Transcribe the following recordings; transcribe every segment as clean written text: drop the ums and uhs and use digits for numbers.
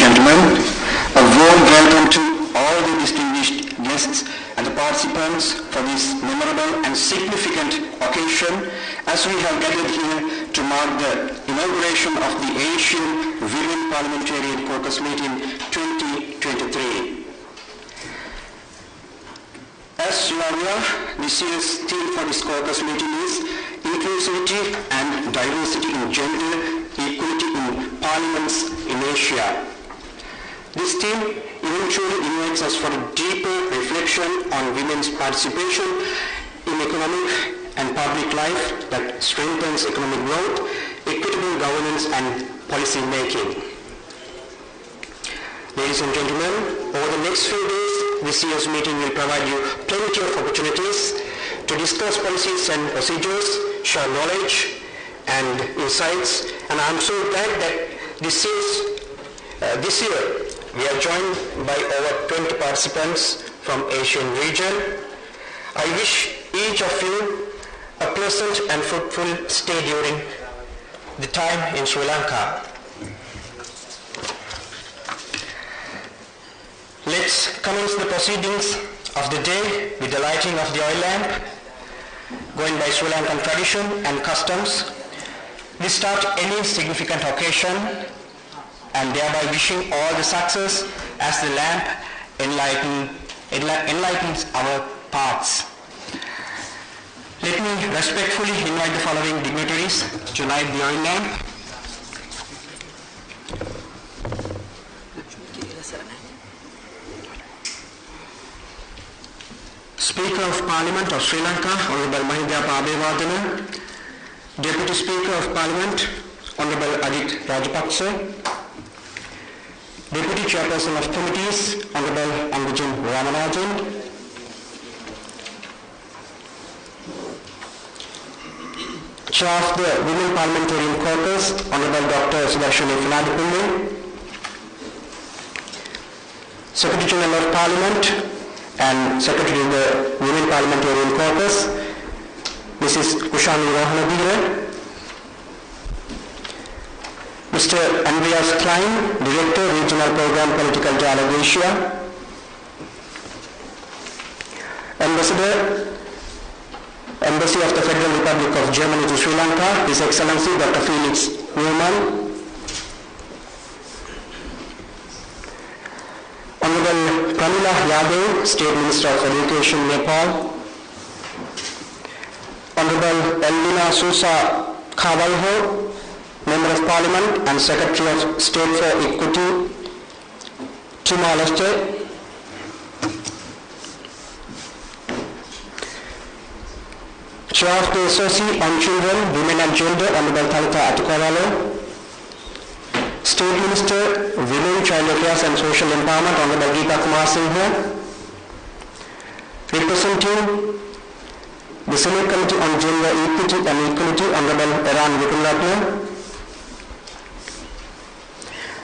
gentlemen, a warm welcome to all the distinguished guests and the participants for this memorable and significant occasion as we have gathered here to mark the inauguration of the Asian Women Parliamentarian Caucus meeting 2023. As you are aware, this year's theme for this caucus meeting is Inclusivity and Diversity in Gender Equality in Parliaments in Asia. This theme eventually invites us for a deeper reflection on women's participation in economic and public life that strengthens economic growth, equitable governance and policy making. Ladies and gentlemen, over the next few days, this year's meeting will provide you plenty of opportunities to discuss policies and procedures, share knowledge and insights, and I'm so glad that this year we are joined by over 20 participants from Asian region. I wish each of you a pleasant and fruitful stay during the time in Sri Lanka. Let's commence the proceedings of the day with the lighting of the oil lamp, going by Sri Lankan tradition and customs. We start any significant occasion and thereby wishing all the success as the lamp enlightens our paths. Let me respectfully invite the following dignitaries to light the oil lamp. Speaker of Parliament of Sri Lanka, Honorable Mahindra, Deputy Speaker of Parliament, Honorable Adit Rajapaksa, Deputy Chairperson of Committees, Honorable Angujan Ramanajan, Chair of the Women Parliamentarian Caucus, Honorable Dr. Sudarshani Finadipullu, Secretary General of Parliament and Secretary of the Women Parliamentarian Caucus, Mrs. Kushani Rohanabira, Mr. Andreas Klein, Director, Regional Program Political Dialogue Asia, Embassy of the Federal Republic of Germany to Sri Lanka, His Excellency Dr. Felix Newman, Honorable Pramila Yadav, State Minister of Education, Nepal, Honorable Elvina Sousa Cavalho, Member of Parliament and Secretary of State for Equity, Timor-Leste, Chair of the SOC on Children, Women and Gender, Honorable Talitha Atukaralo, State Minister, Women, Child Affairs and Social Empowerment, Honorable Geeta Kumar Singh, representing the Senate Committee on Gender Equity and Equality, Honorable Eran Vikunratne,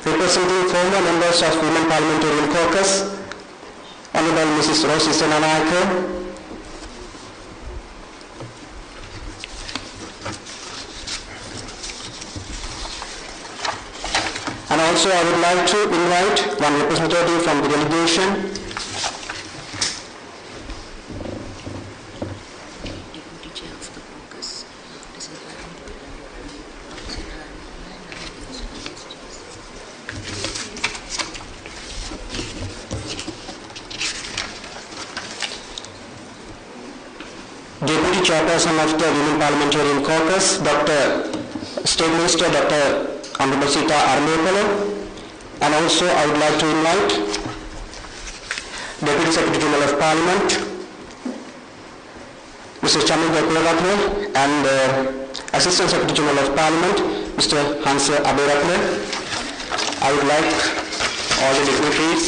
representing former members of Women Parliamentarian Caucus, Honorable Mrs. Rosi Senanayake, and also I would like to invite one representative from the delegation, Deputy Chairperson of the Women Parliamentarian Caucus, State Minister Dr. Honorable Sita Armepala, and also I would like to invite Deputy Secretary General of Parliament, Mr. Chamindra Kularatne, and Assistant Secretary General of Parliament, Mr. Hansa Aberatne. I would like all the dignitaries.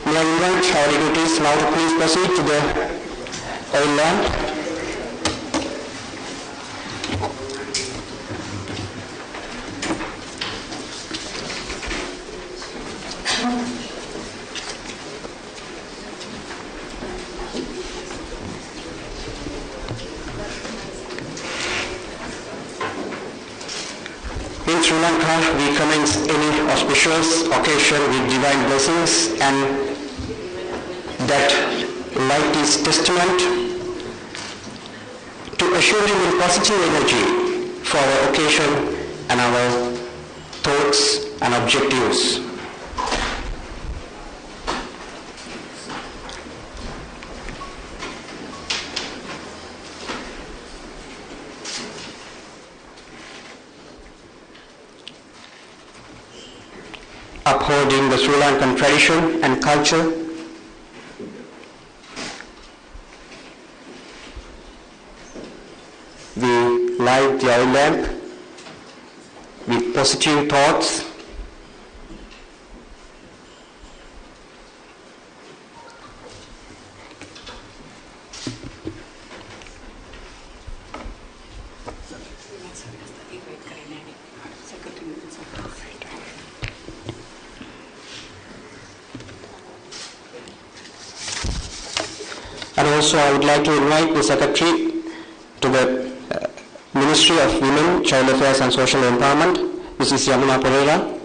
May I invite our dignitaries now to please proceed to the oil lamp. In Sri Lanka, we commence any auspicious occasion with divine blessings, and that light is testament to assuring the positive energy for our occasion and our thoughts and objectives. Upholding the Sri Lankan tradition and culture, we light the oil lamp with positive thoughts, and also I would like to invite the Secretary to the Ministry of Women, Child Affairs and Social Empowerment, Mrs. Yamuna Pereira.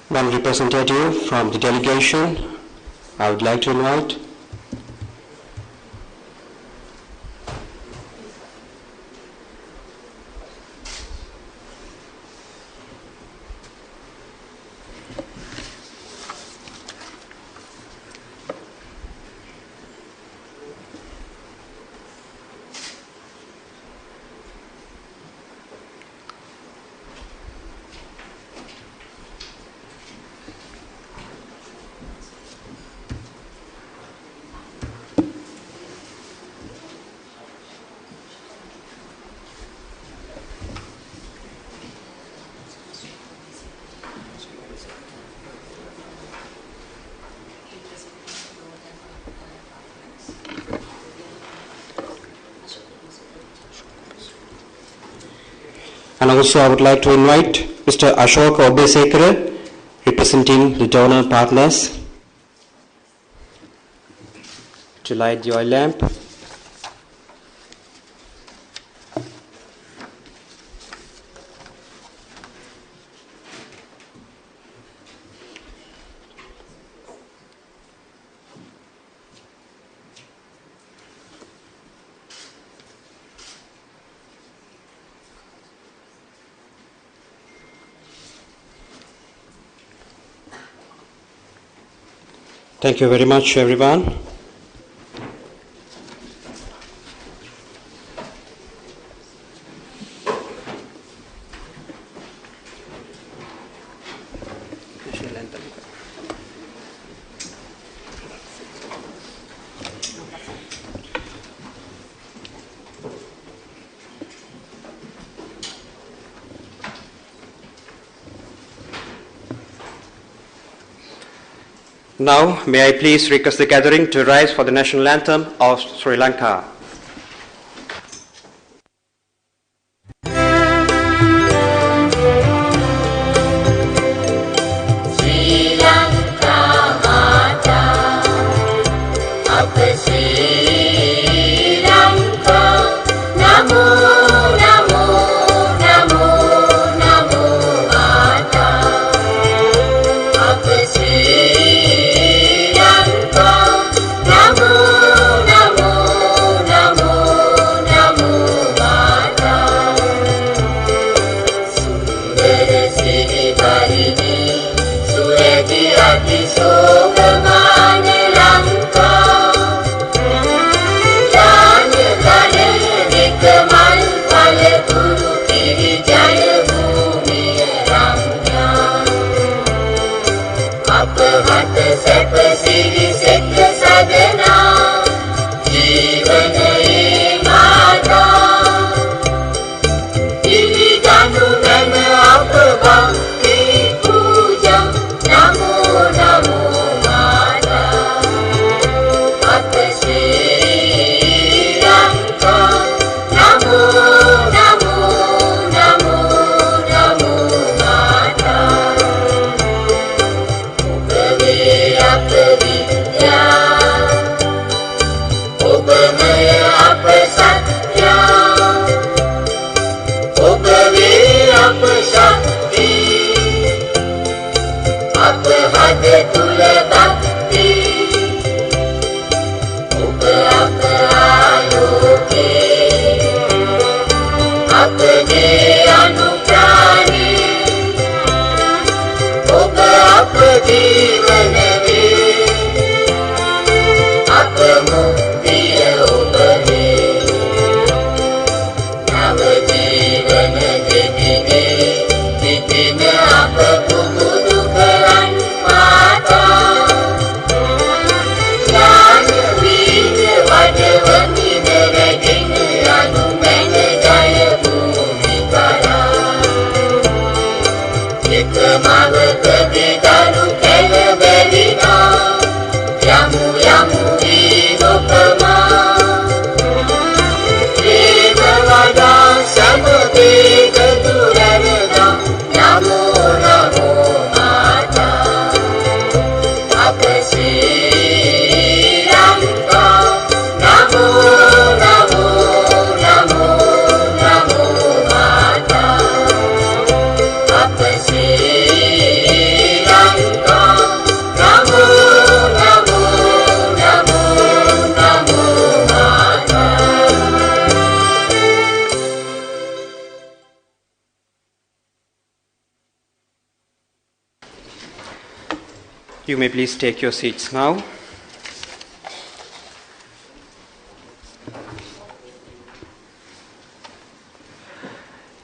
One representative from the delegation I would like to invite. And also I would like to invite Mr. Ashok Obesekara, representing the donor partners, to light the oil lamp. Thank you very much, everyone. Now, may I please request the gathering to rise for the national anthem of Sri Lanka. You may please take your seats now.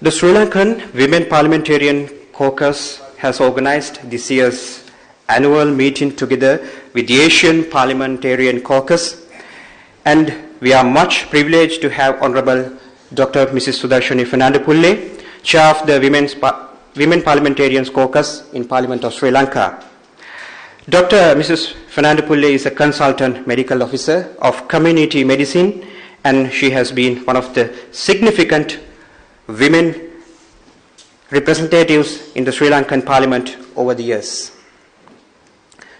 The Sri Lankan Women Parliamentarian Caucus has organized this year's annual meeting together with the Asian Parliamentarian Caucus, and we are much privileged to have Honorable Dr. Mrs. Sudarshani Fernandopulle, Chair of the Women Parliamentarians Caucus in Parliament of Sri Lanka. Dr. Mrs. Fernandopulle is a consultant medical officer of community medicine, and she has been one of the significant women representatives in the Sri Lankan Parliament over the years.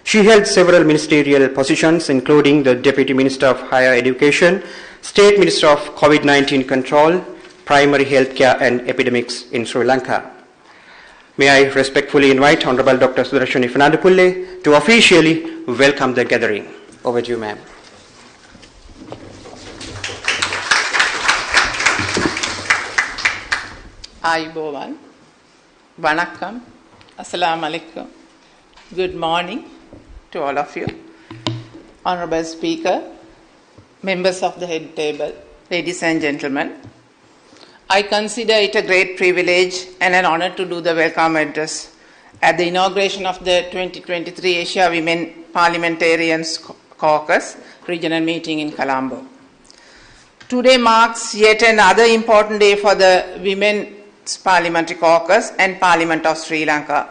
She held several ministerial positions, including the Deputy Minister of Higher Education, State Minister of COVID-19 Control, Primary Healthcare and Epidemics in Sri Lanka. May I respectfully invite Honorable Dr. Sudarshani Fernandopulle to officially welcome the gathering. Over to you, ma'am. Ayubowan, Vanakkam, Assalamu alaikum. Good morning to all of you. Honorable Speaker, members of the head table, ladies and gentlemen. I consider it a great privilege and an honor to do the welcome address at the inauguration of the 2023 Asia Women Parliamentarians Caucus regional meeting in Colombo. Today marks yet another important day for the Women's Parliamentary Caucus and Parliament of Sri Lanka,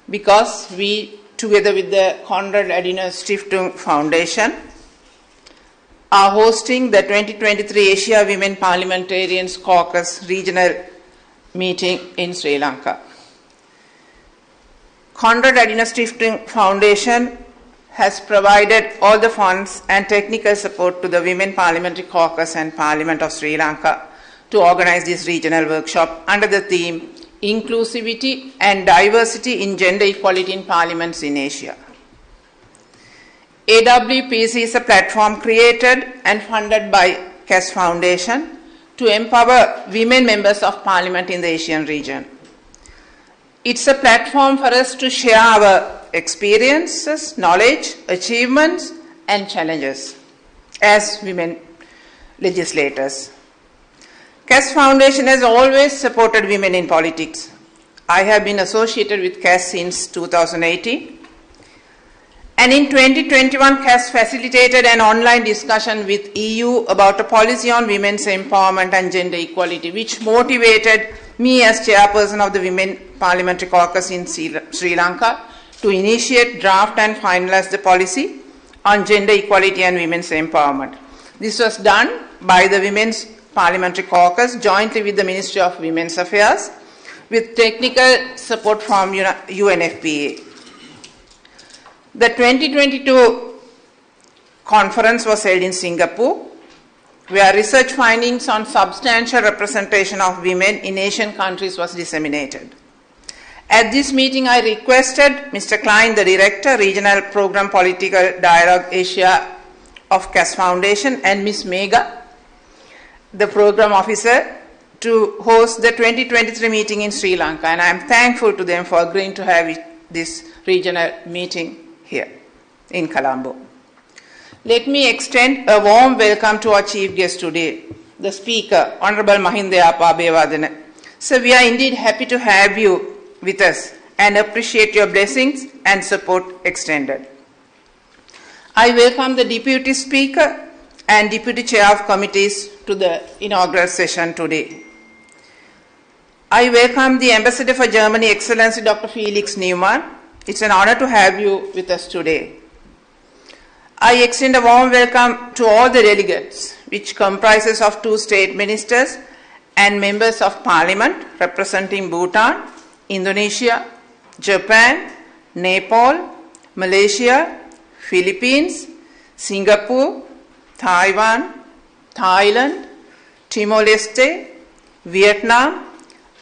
because we, together with the Konrad Adenauer Stiftung Foundation, are hosting the 2023 Asia Women Parliamentarians Caucus regional meeting in Sri Lanka. Konrad Adenauer Stiftung Foundation has provided all the funds and technical support to the Women Parliamentary Caucus and Parliament of Sri Lanka to organize this regional workshop under the theme Inclusivity and Diversity in Gender Equality in Parliaments in Asia. AWPC is a platform created and funded by KES Foundation to empower women members of Parliament in the Asian region. It's a platform for us to share our experiences, knowledge, achievements, and challenges as women legislators. KES Foundation has always supported women in politics. I have been associated with KES since 2018. And in 2021, CAS facilitated an online discussion with EU about a policy on women's empowerment and gender equality, which motivated me as chairperson of the Women Parliamentary Caucus in Sri Lanka to initiate, draft and finalize the policy on gender equality and women's empowerment. This was done by the Women's Parliamentary Caucus jointly with the Ministry of Women's Affairs with technical support from UNFPA. The 2022 conference was held in Singapore, where research findings on substantial representation of women in Asian countries was disseminated. At this meeting, I requested Mr. Klein, the Director, Regional Program Political Dialogue Asia of CAS Foundation, and Ms. Mega, the Program Officer, to host the 2023 meeting in Sri Lanka, and I am thankful to them for agreeing to have this regional meeting here in Colombo. Let me extend a warm welcome to our chief guest today, the Speaker, Honourable Mahindaya Abeyewardena. So we are indeed happy to have you with us and appreciate your blessings and support extended. I welcome the Deputy Speaker and Deputy Chair of Committees to the inaugural session today. I welcome the Ambassador for Germany, Excellency Dr. Felix Neumann. It's an honor to have you with us today. I extend a warm welcome to all the delegates, which comprises of 2 state ministers and members of parliament representing Bhutan, Indonesia, Japan, Nepal, Malaysia, Philippines, Singapore, Taiwan, Thailand, Timor-Leste, Vietnam,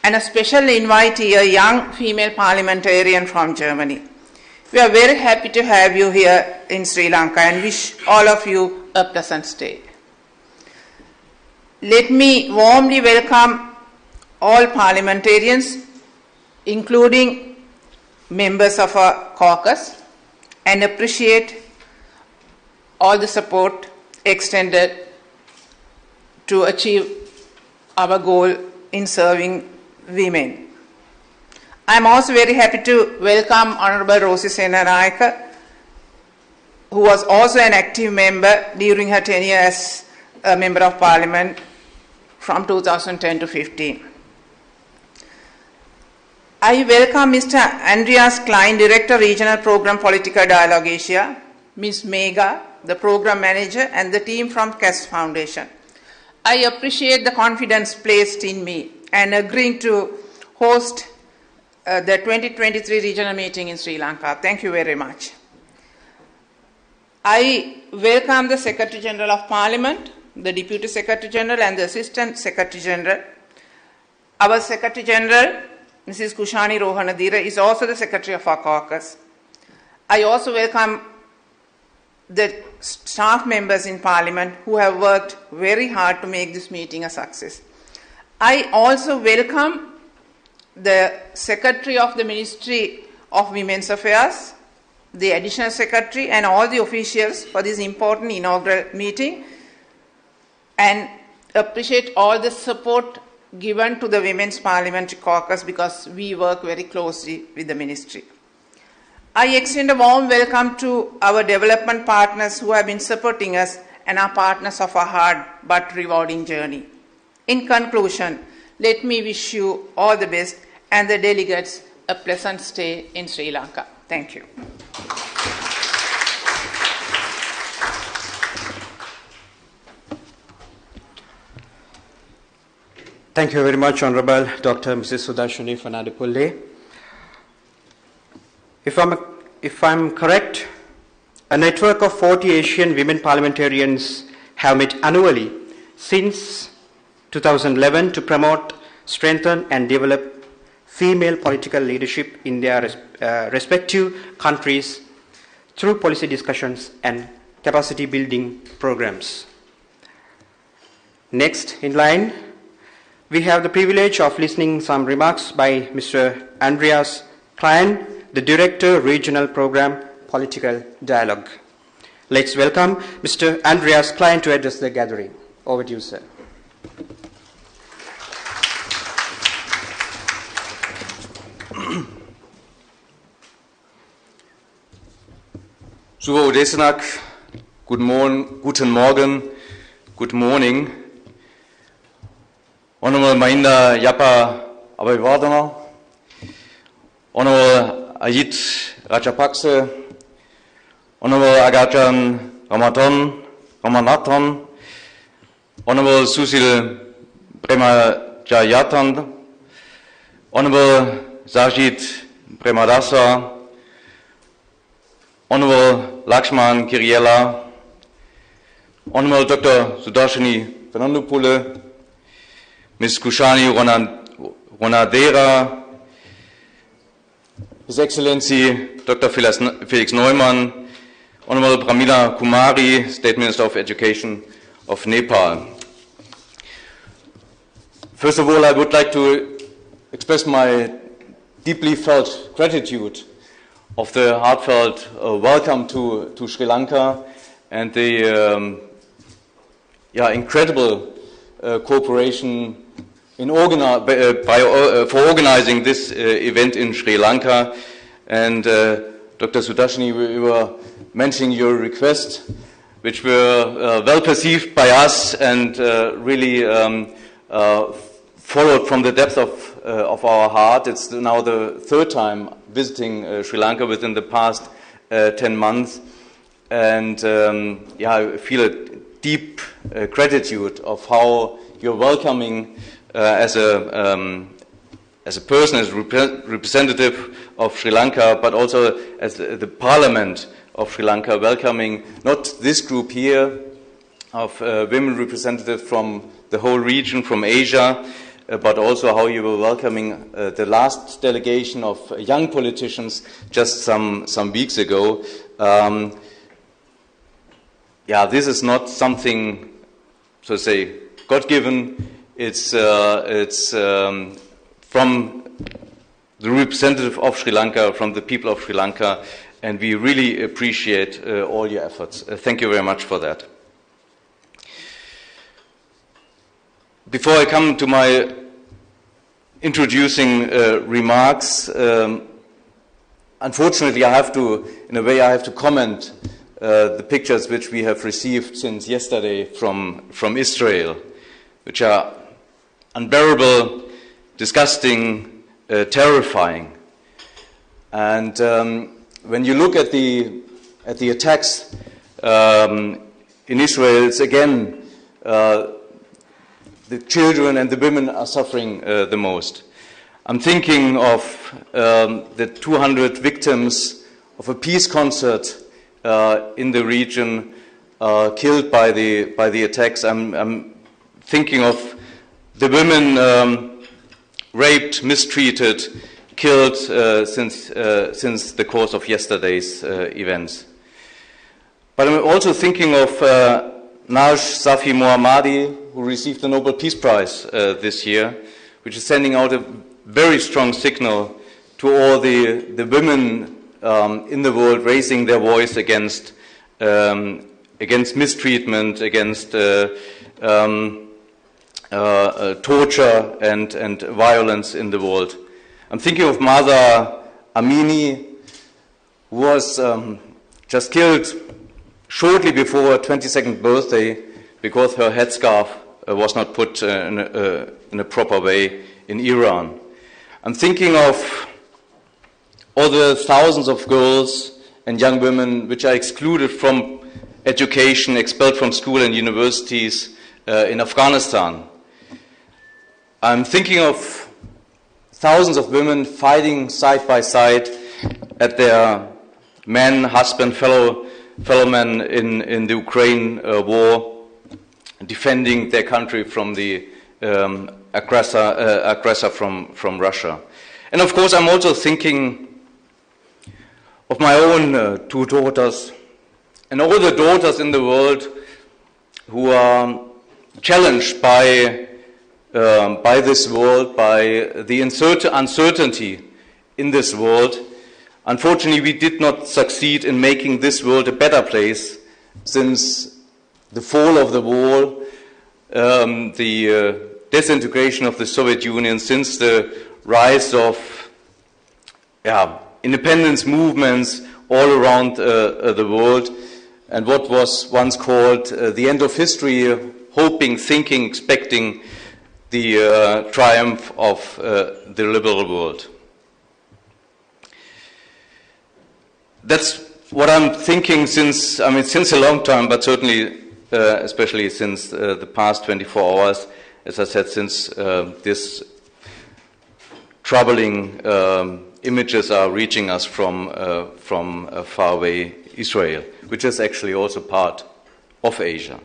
and a special invitee, a young female parliamentarian from Germany. We are very happy to have you here in Sri Lanka and wish all of you a pleasant stay. Let me warmly welcome all parliamentarians, including members of our caucus, and appreciate all the support extended to achieve our goal in serving women. I am also very happy to welcome Honourable Rosie Senanayake, who was also an active member during her tenure as a Member of Parliament from 2010 to 15. I welcome Mr. Andreas Klein, Director, Regional Program Political Dialogue Asia, Ms. Mega, the Program Manager, and the team from CAS Foundation. I appreciate the confidence placed in me and agreeing to host the 2023 regional meeting in Sri Lanka. Thank you very much. I welcome the Secretary General of Parliament, the Deputy Secretary General and the Assistant Secretary General. Our Secretary General, Mrs. Kushani Rohanadira, is also the Secretary of our caucus. I also welcome the staff members in Parliament who have worked very hard to make this meeting a success. I also welcome the Secretary of the Ministry of Women's Affairs, the Additional Secretary, and all the officials for this important inaugural meeting, and appreciate all the support given to the Women's Parliamentary Caucus because we work very closely with the Ministry. I extend a warm welcome to our development partners who have been supporting us and are partners of a hard but rewarding journey. In conclusion, let me wish you all the best and the delegates a pleasant stay in Sri Lanka. Thank you. Thank you very much, Honourable Dr. Mrs. Sudashini Fernandopulle. If I'm correct, a network of 40 Asian women parliamentarians have met annually since 2011 to promote, strengthen and develop female political leadership in their respective countries through policy discussions and capacity building programs. Next in line, we have the privilege of listening some remarks by Mr. Andreas Klein, the Director, Regional Program Political Dialogue. Let's welcome Mr. Andreas Klein to address the gathering. Over to you, sir. Suva Udesanak, guten Morgen, good morning. Honorable Mahinda Yapa Abhivardhana, Honorable Ajit Rajapaksa, Honorable Agajan Ramanathan, Honorable Susil Premajayatan, Honorable Sajid Premadasa, Honorable Lakshman Kiriella, Honorable Dr. Sudarshini Fernandopoulos, Ms. Kushani Ronadera, His Excellency Dr. Felix Neumann, Honorable Pramila Kumari, State Minister of Education of Nepal. First of all, I would like to express my deeply felt gratitude of the heartfelt welcome to Sri Lanka and the incredible cooperation for organizing this event in Sri Lanka. And Dr. Sudarshini, we were mentioning your request, which were well perceived by us and really followed from the depth of our heart. It's now the third time visiting Sri Lanka within the past 10 months. And I feel a deep gratitude of how you're welcoming as a person, as representative of Sri Lanka, but also as the Parliament of Sri Lanka, welcoming not this group here of women representatives from the whole region, from Asia, but also how you were welcoming the last delegation of young politicians just some weeks ago. This is not something, so to say, God-given. It's from the representative of Sri Lanka, from the people of Sri Lanka, and we really appreciate all your efforts. Thank you very much for that. Before I come to my introducing remarks, unfortunately I have to comment the pictures which we have received since yesterday from Israel, which are unbearable, disgusting, terrifying. And when you look at the attacks in Israel, it's again the children and the women are suffering the most. I'm thinking of the 200 victims of a peace concert in the region killed by the attacks. I'm thinking of the women raped, mistreated, killed since the course of yesterday's events. But I'm also thinking of Naj Safi Mohammadi, who received the Nobel Peace Prize this year, which is sending out a very strong signal to all the women in the world raising their voice against mistreatment, against torture and violence in the world. I'm thinking of Mahsa Amini, who was just killed shortly before her 22nd birthday because her headscarf was not put in a proper way in Iran. I'm thinking of all the thousands of girls and young women which are excluded from education, expelled from school and universities in Afghanistan. I'm thinking of thousands of women fighting side by side at their men, husband, fellow men in the Ukraine war, defending their country from the aggressor from Russia. And of course, I'm also thinking of my own two daughters and all the daughters in the world who are challenged by this world, by the uncertainty in this world. Unfortunately, we did not succeed in making this world a better place since the fall of the wall, the disintegration of the Soviet Union, since the rise of independence movements all around the world, and what was once called the end of history, hoping, thinking, expecting the triumph of the liberal world. That's what I'm thinking since a long time, but certainly especially since the past 24 hours, as I said, since this troubling images are reaching us from faraway Israel, which is actually also part of Asia.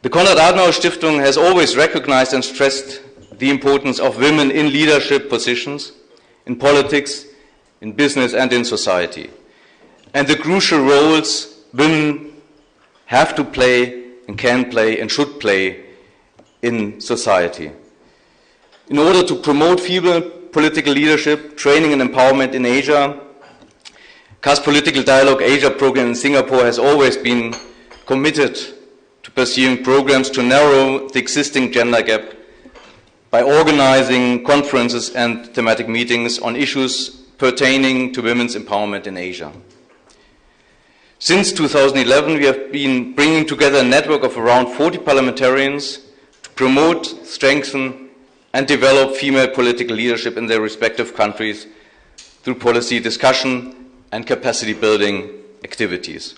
The Konrad Adenauer Stiftung has always recognized and stressed the importance of women in leadership positions, in politics, in business and in society, and the crucial roles women have to play and can play and should play in society. In order to promote female political leadership, training and empowerment in Asia, CAS Political Dialogue Asia program in Singapore has always been committed to pursuing programs to narrow the existing gender gap by organizing conferences and thematic meetings on issues pertaining to women's empowerment in Asia. Since 2011, we have been bringing together a network of around 40 parliamentarians to promote, strengthen, and develop female political leadership in their respective countries through policy discussion and capacity building activities.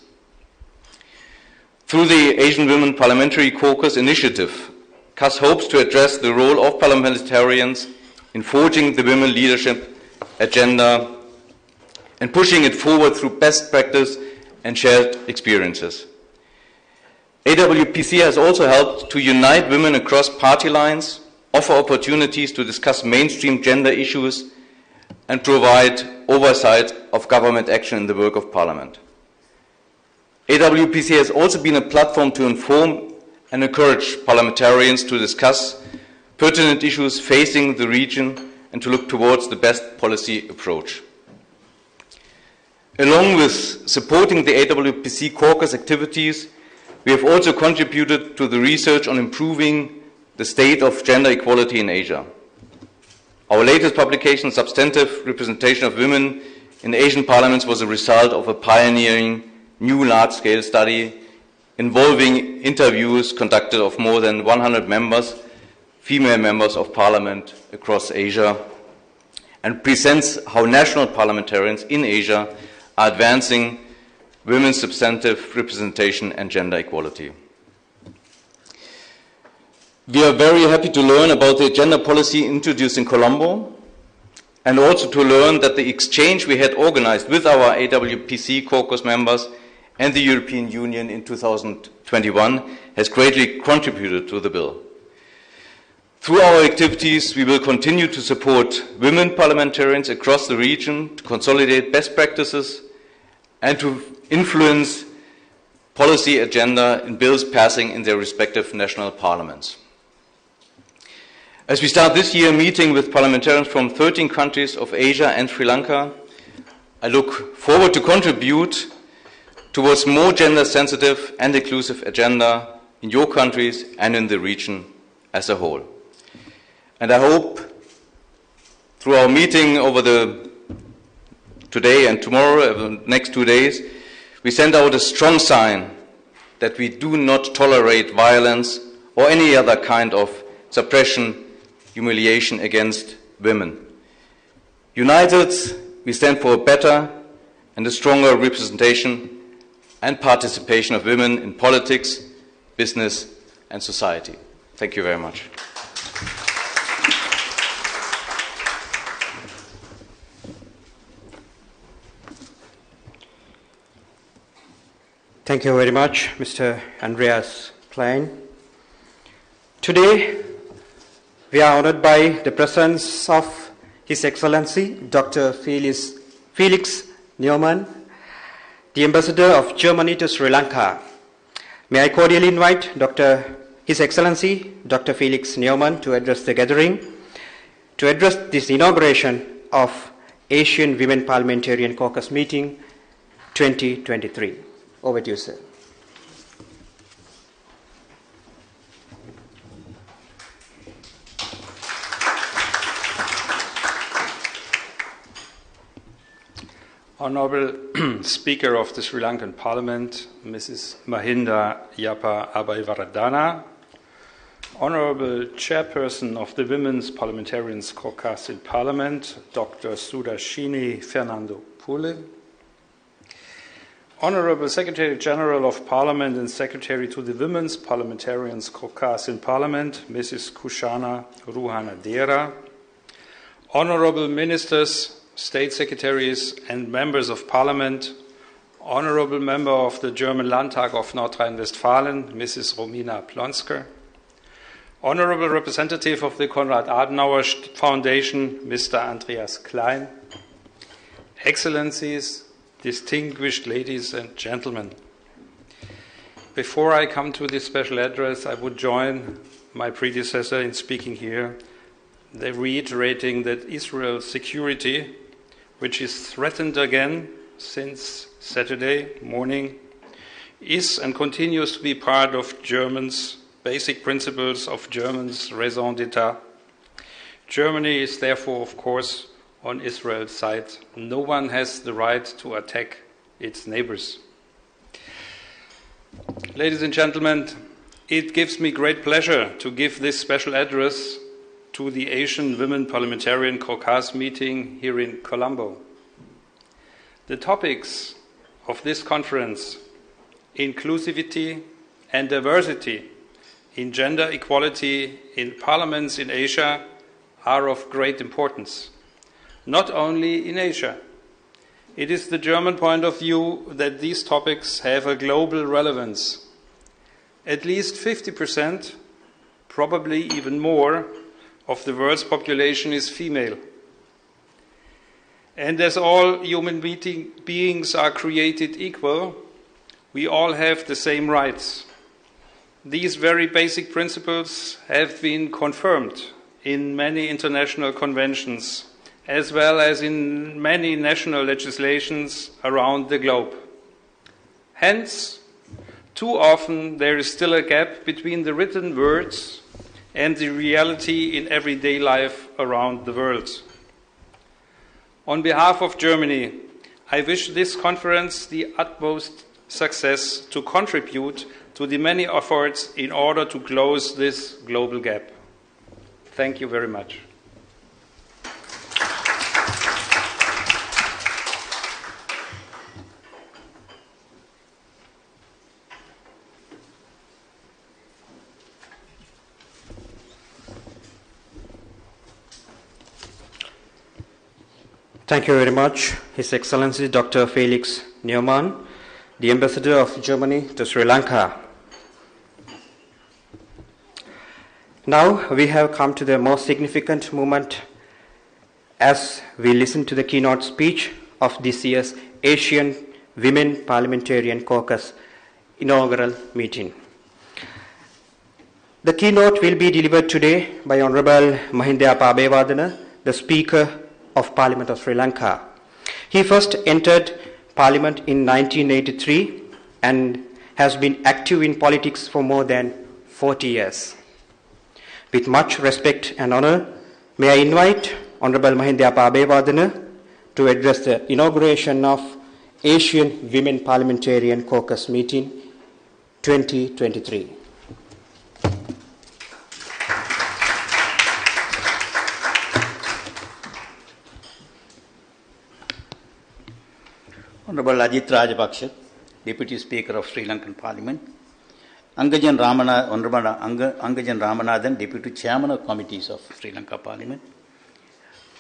Through the Asian Women Parliamentary Caucus initiative, CAS hopes to address the role of parliamentarians in forging the women leadership agenda and pushing it forward through best practice and shared experiences. AWPC has also helped to unite women across party lines, offer opportunities to discuss mainstream gender issues, and provide oversight of government action in the work of Parliament. AWPC has also been a platform to inform and encourage parliamentarians to discuss pertinent issues facing the region and to look towards the best policy approach. Along with supporting the AWPC caucus activities, we have also contributed to the research on improving the state of gender equality in Asia. Our latest publication, Substantive Representation of Women in Asian Parliaments, was a result of a pioneering new large-scale study involving interviews conducted of more than 100 members, female members of parliament across Asia, and presents how national parliamentarians in Asia are advancing women's substantive representation and gender equality. We are very happy to learn about the gender policy introduced in Colombo, and also to learn that the exchange we had organized with our AWPC caucus members and the European Union in 2021 has greatly contributed to the bill. Through our activities, we will continue to support women parliamentarians across the region to consolidate best practices and to influence policy agenda in bills passing in their respective national parliaments. As we start this year meeting with parliamentarians from 13 countries of Asia and Sri Lanka, I look forward to contribute towards more gender-sensitive and inclusive agenda in your countries and in the region as a whole. And I hope through our meeting over today and tomorrow, the next 2 days, we send out a strong sign that we do not tolerate violence or any other kind of suppression, humiliation against women. United, we stand for a better and a stronger representation and participation of women in politics, business, and society. Thank you very much. Thank you very much, Mr. Andreas Klein. Today, we are honored by the presence of His Excellency Dr. Felix Neumann, the Ambassador of Germany to Sri Lanka. May I cordially invite His Excellency Dr. Felix Neumann to address the gathering, to address this inauguration of Asian Women Parliamentarian Caucus Meeting 2023. Over to you, sir. Honorable Speaker of the Sri Lankan Parliament, Mrs. Mahinda Yapa Abeyvaradana, Honorable Chairperson of the Women's Parliamentarian Caucus in Parliament, Dr. Sudashini Fernando Pule, Honorable Secretary General of Parliament and Secretary to the Women's Parliamentarian Caucus in Parliament, Mrs. Kushana Ruhana Dera, Honorable Ministers, State Secretaries and Members of Parliament, Honorable Member of the German Landtag of North Rhine-Westphalia, Mrs. Romina Plonsker, Honorable Representative of the Konrad Adenauer Foundation, Mr. Andreas Klein, Excellencies, distinguished ladies and gentlemen. Before I come to this special address, I would join my predecessor in speaking here, reiterating that Israel's security, which is threatened again since Saturday morning, is and continues to be part of Germans' basic principles of Germans' raison d'etat. Germany is therefore, of course, on Israel's side. No one has the right to attack its neighbors. Ladies and gentlemen, it gives me great pleasure to give this special address to the Asian Women Parliamentarian Caucus meeting here in Colombo. The topics of this conference, inclusivity and diversity in gender equality in parliaments in Asia, are of great importance, not only in Asia. It is the German point of view that these topics have a global relevance. At least 50%, probably even more, of the world's population is female. And as all human beings are created equal, we all have the same rights. These very basic principles have been confirmed in many international conventions, as well as in many national legislations around the globe. Hence, too often there is still a gap between the written words and the reality in everyday life around the world. On behalf of Germany, I wish this conference the utmost success to contribute to the many efforts in order to close this global gap. Thank you very much. Thank you very much, His Excellency Dr. Felix Neumann, the Ambassador of Germany to Sri Lanka. Now we have come to the most significant moment as we listen to the keynote speech of this year's Asian Women Parliamentarian Caucus inaugural meeting. The keynote will be delivered today by Honorable Mahinda Yapa Abeyvaradana, the Speaker of Parliament of Sri Lanka. He first entered Parliament in 1983 and has been active in politics for more than 40 years. With much respect and honor, may I invite Honorable Mahinda Yapa Abeyvaradana to address the inauguration of Asian Women Parliamentarian Caucus meeting 2023. Honorable Ajit Rajapaksa, Deputy Speaker of Sri Lankan Parliament, Angajan Ramanathan, Deputy Chairman of Committees of Sri Lanka Parliament,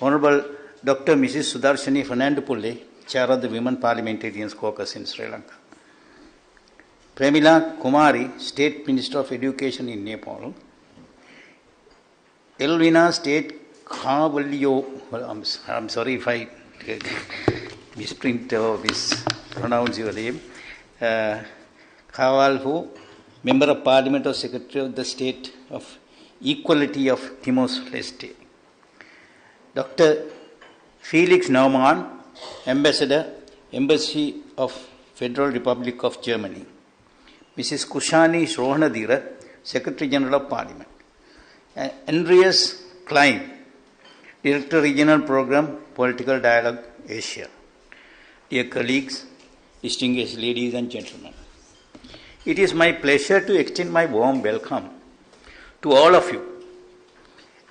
Honorable Dr. Mrs. Sudarshini Fernando Pule, Chair of the Women Parliamentarian Caucus in Sri Lanka, Premila Kumari, State Minister of Education in Nepal, Elvina State Kavalio, I'm sorry if I misprint or mispronounce your name, Kavalho, Member of Parliament or Secretary of the State of Equality of Timor-Leste, Dr. Felix Neumann, Ambassador, Embassy of Federal Republic of Germany, Mrs. Kushani Rohanadira, Secretary General of Parliament, Andreas Klein, Director Regional Program, Political Dialogue, Asia, dear colleagues, distinguished ladies and gentlemen. It is my pleasure to extend my warm welcome to all of you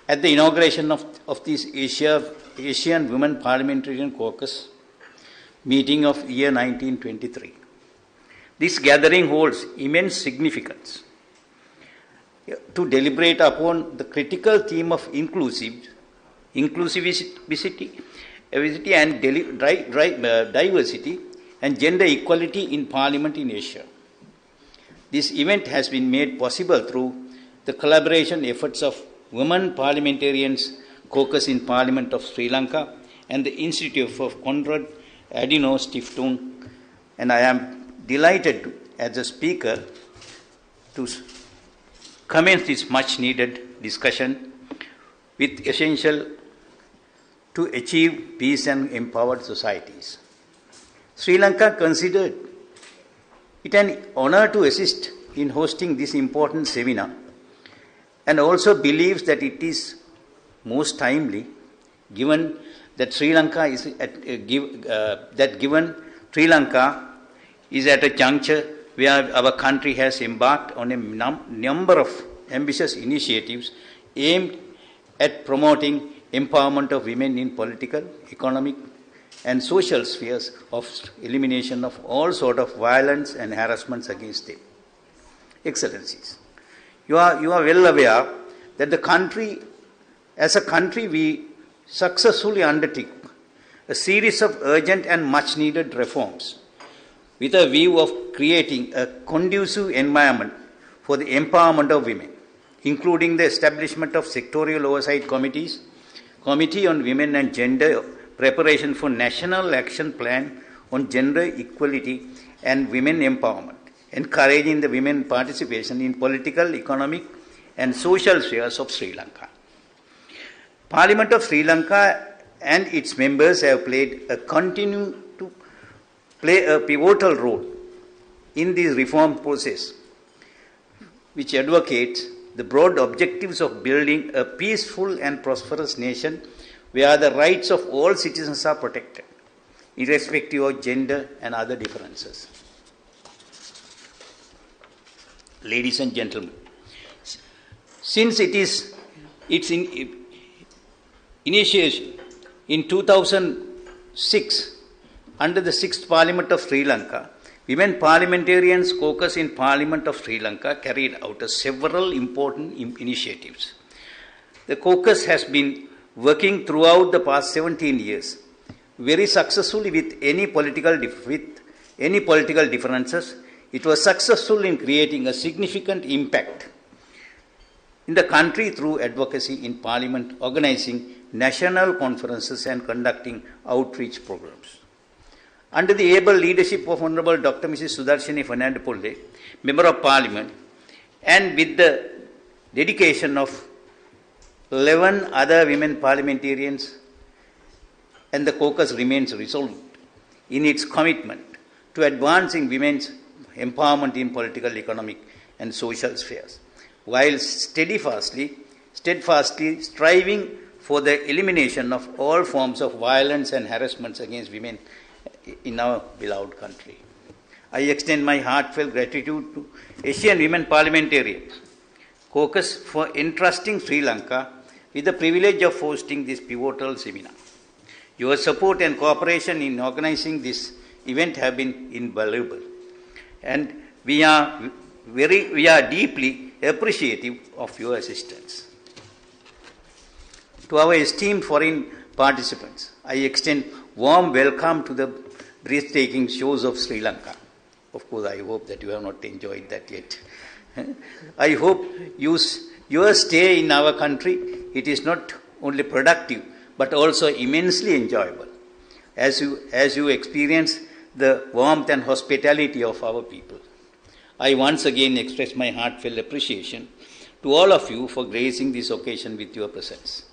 at the inauguration of this Asian Women Parliamentarian Caucus meeting of year 1923. This gathering holds immense significance to deliberate upon the critical theme of inclusivity and diversity and gender equality in Parliament in Asia. This event has been made possible through the collaboration efforts of Women Parliamentarians Caucus in Parliament of Sri Lanka and the Institute of Konrad Adenauer Stiftung, and I am delighted as a speaker to commence this much needed discussion with essential to achieve peace and empowered societies. Sri Lanka considered it an honor to assist in hosting this important seminar and also believes that it is most timely given that Sri Lanka is at a juncture where our country has embarked on a number of ambitious initiatives aimed at promoting empowerment of women in political, economic, and social spheres of elimination of all sort of violence and harassments against them. Excellencies, you are well aware that as a country, we successfully undertook a series of urgent and much needed reforms with a view of creating a conducive environment for the empowerment of women, including the establishment of sectorial oversight committees, Committee on Women and Gender, preparation for National Action Plan on Gender Equality and Women Empowerment, encouraging the women participation in political, economic, and social spheres of Sri Lanka. Parliament of Sri Lanka and its members have continue to play a pivotal role in this reform process, which advocates the broad objectives of building a peaceful and prosperous nation where the rights of all citizens are protected, irrespective of gender and other differences. Ladies and gentlemen, since its initiation in 2006 under the 6th Parliament of Sri Lanka, Women Parliamentarians Caucus in Parliament of Sri Lanka carried out several important initiatives. The caucus has been working throughout the past 17 years very successfully with any political differences. It was successful in creating a significant impact in the country through advocacy in Parliament, organizing national conferences and conducting outreach programs. Under the able leadership of Honorable Dr. Mrs. Sudarshini Fernandes-Polle, Member of Parliament, and with the dedication of 11 other women parliamentarians, and the caucus remains resolute in its commitment to advancing women's empowerment in political, economic, and social spheres, while steadfastly striving for the elimination of all forms of violence and harassments against women in our beloved country. I extend my heartfelt gratitude to Asian Women Parliamentarians Caucus for entrusting Sri Lanka with the privilege of hosting this pivotal seminar. Your support and cooperation in organizing this event have been invaluable, and we are deeply appreciative of your assistance. To our esteemed foreign participants, I extend warm welcome to the breathtaking shores of Sri Lanka. Of course, I hope that you have not enjoyed that yet. I hope your stay in our country, it is not only productive, but also immensely enjoyable, as you experience the warmth and hospitality of our people. I once again express my heartfelt appreciation to all of you for gracing this occasion with your presence.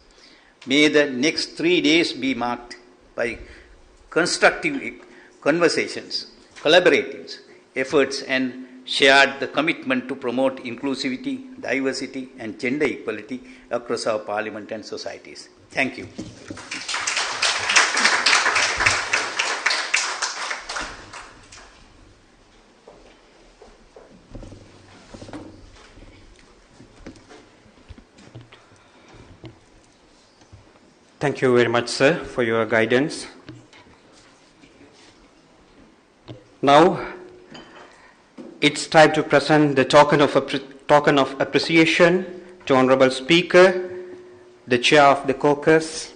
May the next 3 days be marked by constructive conversations, collaborative efforts, and shared the commitment to promote inclusivity, diversity, and gender equality across our parliament and societies. Thank you. Thank you very much, sir, for your guidance. Now, it's time to present the token of appreciation to Honourable Speaker, the Chair of the Caucus,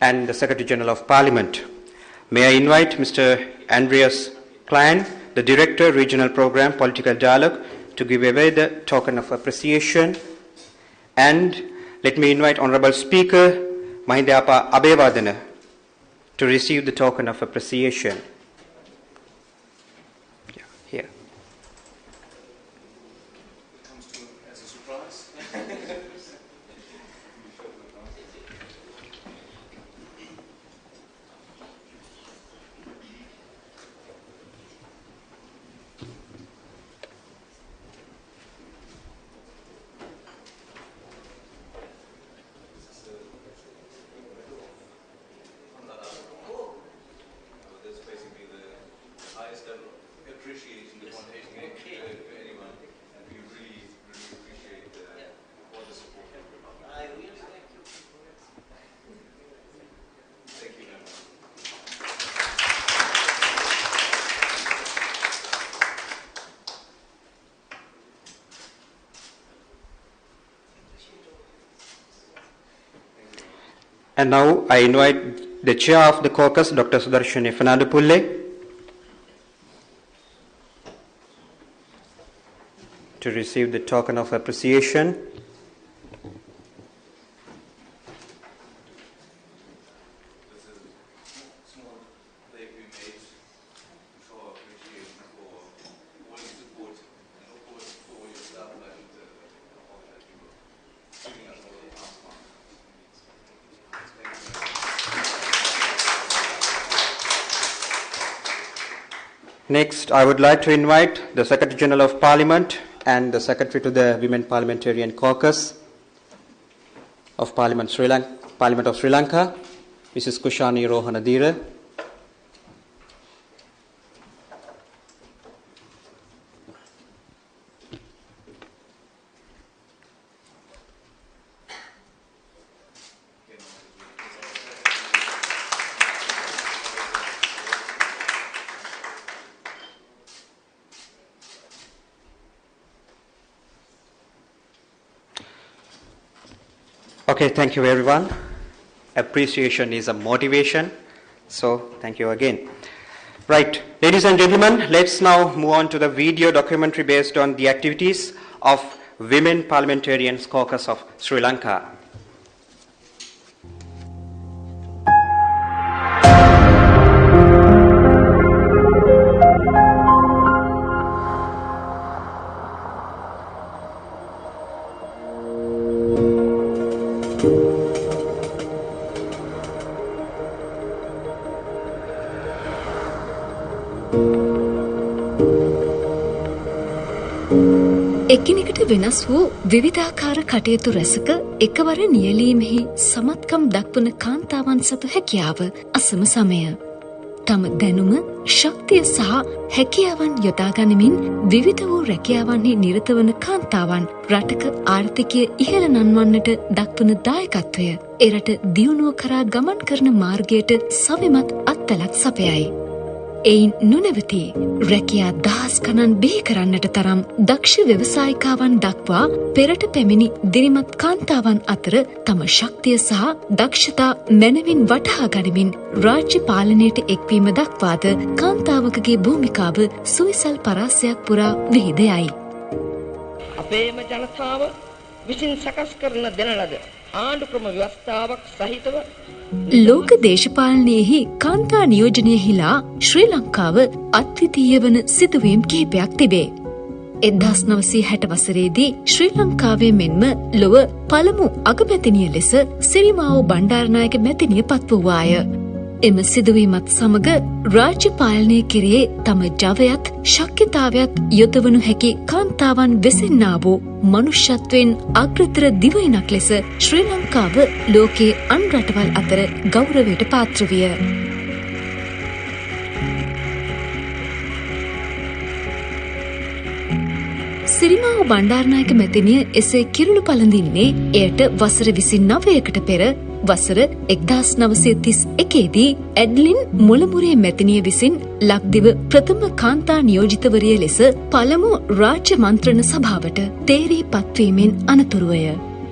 and the Secretary General of Parliament. May I invite Mr. Andreas Klein, the Director, Regional Programme, Political Dialogue, to give away the token of appreciation. And let me invite Honourable Speaker Mahindapa Abeywadana to receive the token of appreciation. Here. As a surprise. That's basically the highest level of appreciation that one can give to anyone, and we really, really appreciate all the support. I really thank you. Thank you very much. And now I invite the Chair of the Caucus, Dr. Sudarshani Fernandopulle, to receive the token of appreciation. This is a small play we made to show our appreciation for all your support and of course for all your staff and all that you were giving us over the past month. Thank you. Next, I would like to invite the Secretary General of Parliament and the Secretary to the Women Parliamentarian Caucus of Parliament of Sri Lanka, Mrs. Kushani Rohanadira. Okay, thank you everyone. Appreciation is a motivation, so thank you again. Right, ladies and gentlemen, let's now move on to the video documentary based on the activities of Women Parliamentarian Caucus of Sri Lanka. එකිනෙකට වෙනස් වූ විවිධාකාර කටයුතු රැසක එකවර නියැලීමෙහි සමත්කම් දක්වන කාන්තාවන් සතු හැකියාව අසම සමය. තම දැනුම, ශක්තිය සහ හැකියාවන් යොදා ගනිමින් විවිධ වූ රැකියාවන්හි නිරත වන කාන්තාවන් රටක ආර්ථිකය ඉහළ නංවන්නට දක්වන දායකත්වය එරට දියුණුව කරා ගමන් කරන මාර්ගයට සවිමත් අත්වලක් සපයයි. එයින් නොනැවති රැකියා දහස් ගණන් බිහි කරන්නට තරම් දක්ෂ ව්‍යවසායිකාවන් දක්වා පෙරට පැමිණි දිරිමත් කාන්තාවන් අතර තම ශක්තිය සහ දක්ෂතා මැනවින් වටහා ගනිමින් රාජ්‍ය පාලනයට එක්වීම දක්වාද කාන්තාවකගේ භූමිකාව සුවිසල් පරාසයක් පුරා විහිද යයි. අපේම ජනතාව විසින් සකස් කරන දෙන ලද ආණ්ඩුක්‍රම ව්‍යවස්ථාවක් සහිතව ලෝක දේශපාලනයෙහි කාන්තා නියෝජනයෙහිලා ශ්‍රී ලංකාව අද්විතීය වන සිදුවීම් කිහිපයක් තිබේ. 1960 වසරේදී ශ්‍රී ලංකාවේ මෙන්ම ලොව පළමු අගමැතිනිය ලෙස සිරිමාවෝ බණ්ඩාරනායක මැතිනිය පත් වූවාය. එම සිදුවීමත් සමග රාජ්‍ය පාලනය කෙරේ තම ජවයත් ශක්්‍යතාවයත් යොදවනු හැකි කාන්තාවන් වෙසෙන්නා වූ මනුෂ්‍යත්වයෙන් අග්‍රතර දිවයිනක් ලෙස ශ්‍රී ලංකාව ලෝකයේ අන් රටවල් අතර ගෞරවයට පාත්‍ර විය. සිරිමාවෝ බණ්ඩාරනායක මැතිනිය එසේ කිරුළු පළඳින්නේ එයට වසර 29කට පෙර වසර 1931 දී ඇඩ්ලින් මුලමුරේ මැතිනිය විසින් ලක්දිව ප්‍රථම කාන්තා නියෝජිතවරිය ලෙස පළමු රාජ්‍ය මන්ත්‍රණ සභාවට තේරී පත්වීමෙන් අනතුරුවය.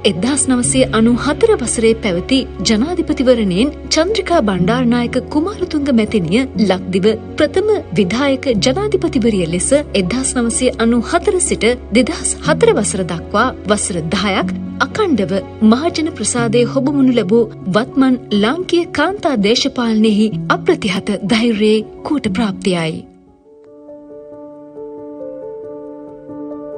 1994 වසරේ පැවති ජනාධිපතිවරණයෙන් චන්ද්‍රිකා බණ්ඩාරනායක කුමාරතුංග මැතිනිය ලක්දිව ප්‍රථම විධායක ජනාධිපතිවරිය ලෙස 1994 සිට 2004 වසර දක්වා වසර 10ක් අකණ්ඩව මහජන ප්‍රසාදයේ හොබමුණු ලැබූ වත්මන් ලාංකීය කාන්තා දේශපාලනයෙහි අප්‍රතිහත ධෛර්යයේ කූට ප්‍රාප්තියයි.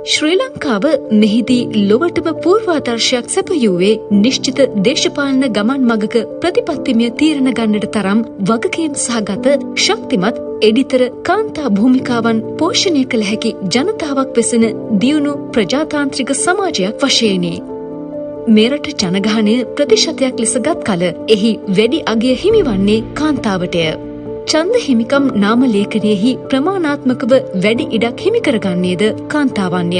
ශ්‍රී ලංකාව මෙහිදී ලොවටම පූර්වාදර්ශයක් සැපයුවේ නිශ්චිත දේශපාලන ගමන් මගක ප්‍රතිපත්තිමය තීරණ ගන්නට තරම් වගකීම් සහගත ශක්තිමත් එඩිතර කාන්තා භූමිකාවන් පෝෂණය කළ හැකි ජනතාවක් වෙසෙන දියුණු ප්‍රජාතාන්ත්‍රික සමාජයක් වශයෙනි. මෙරට ජනගහනය ප්‍රතිශතයක් ලෙස ගත් කල එහි වැඩි අගය හිමිවන්නේ කාන්තාවටය. ඡන්ද හිමිකම් නාම ලේඛනයෙහි ප්‍රමාණාත්මකව වැඩි ඉඩක් හිමි කරගන්නේද කාන්තාවන්ය.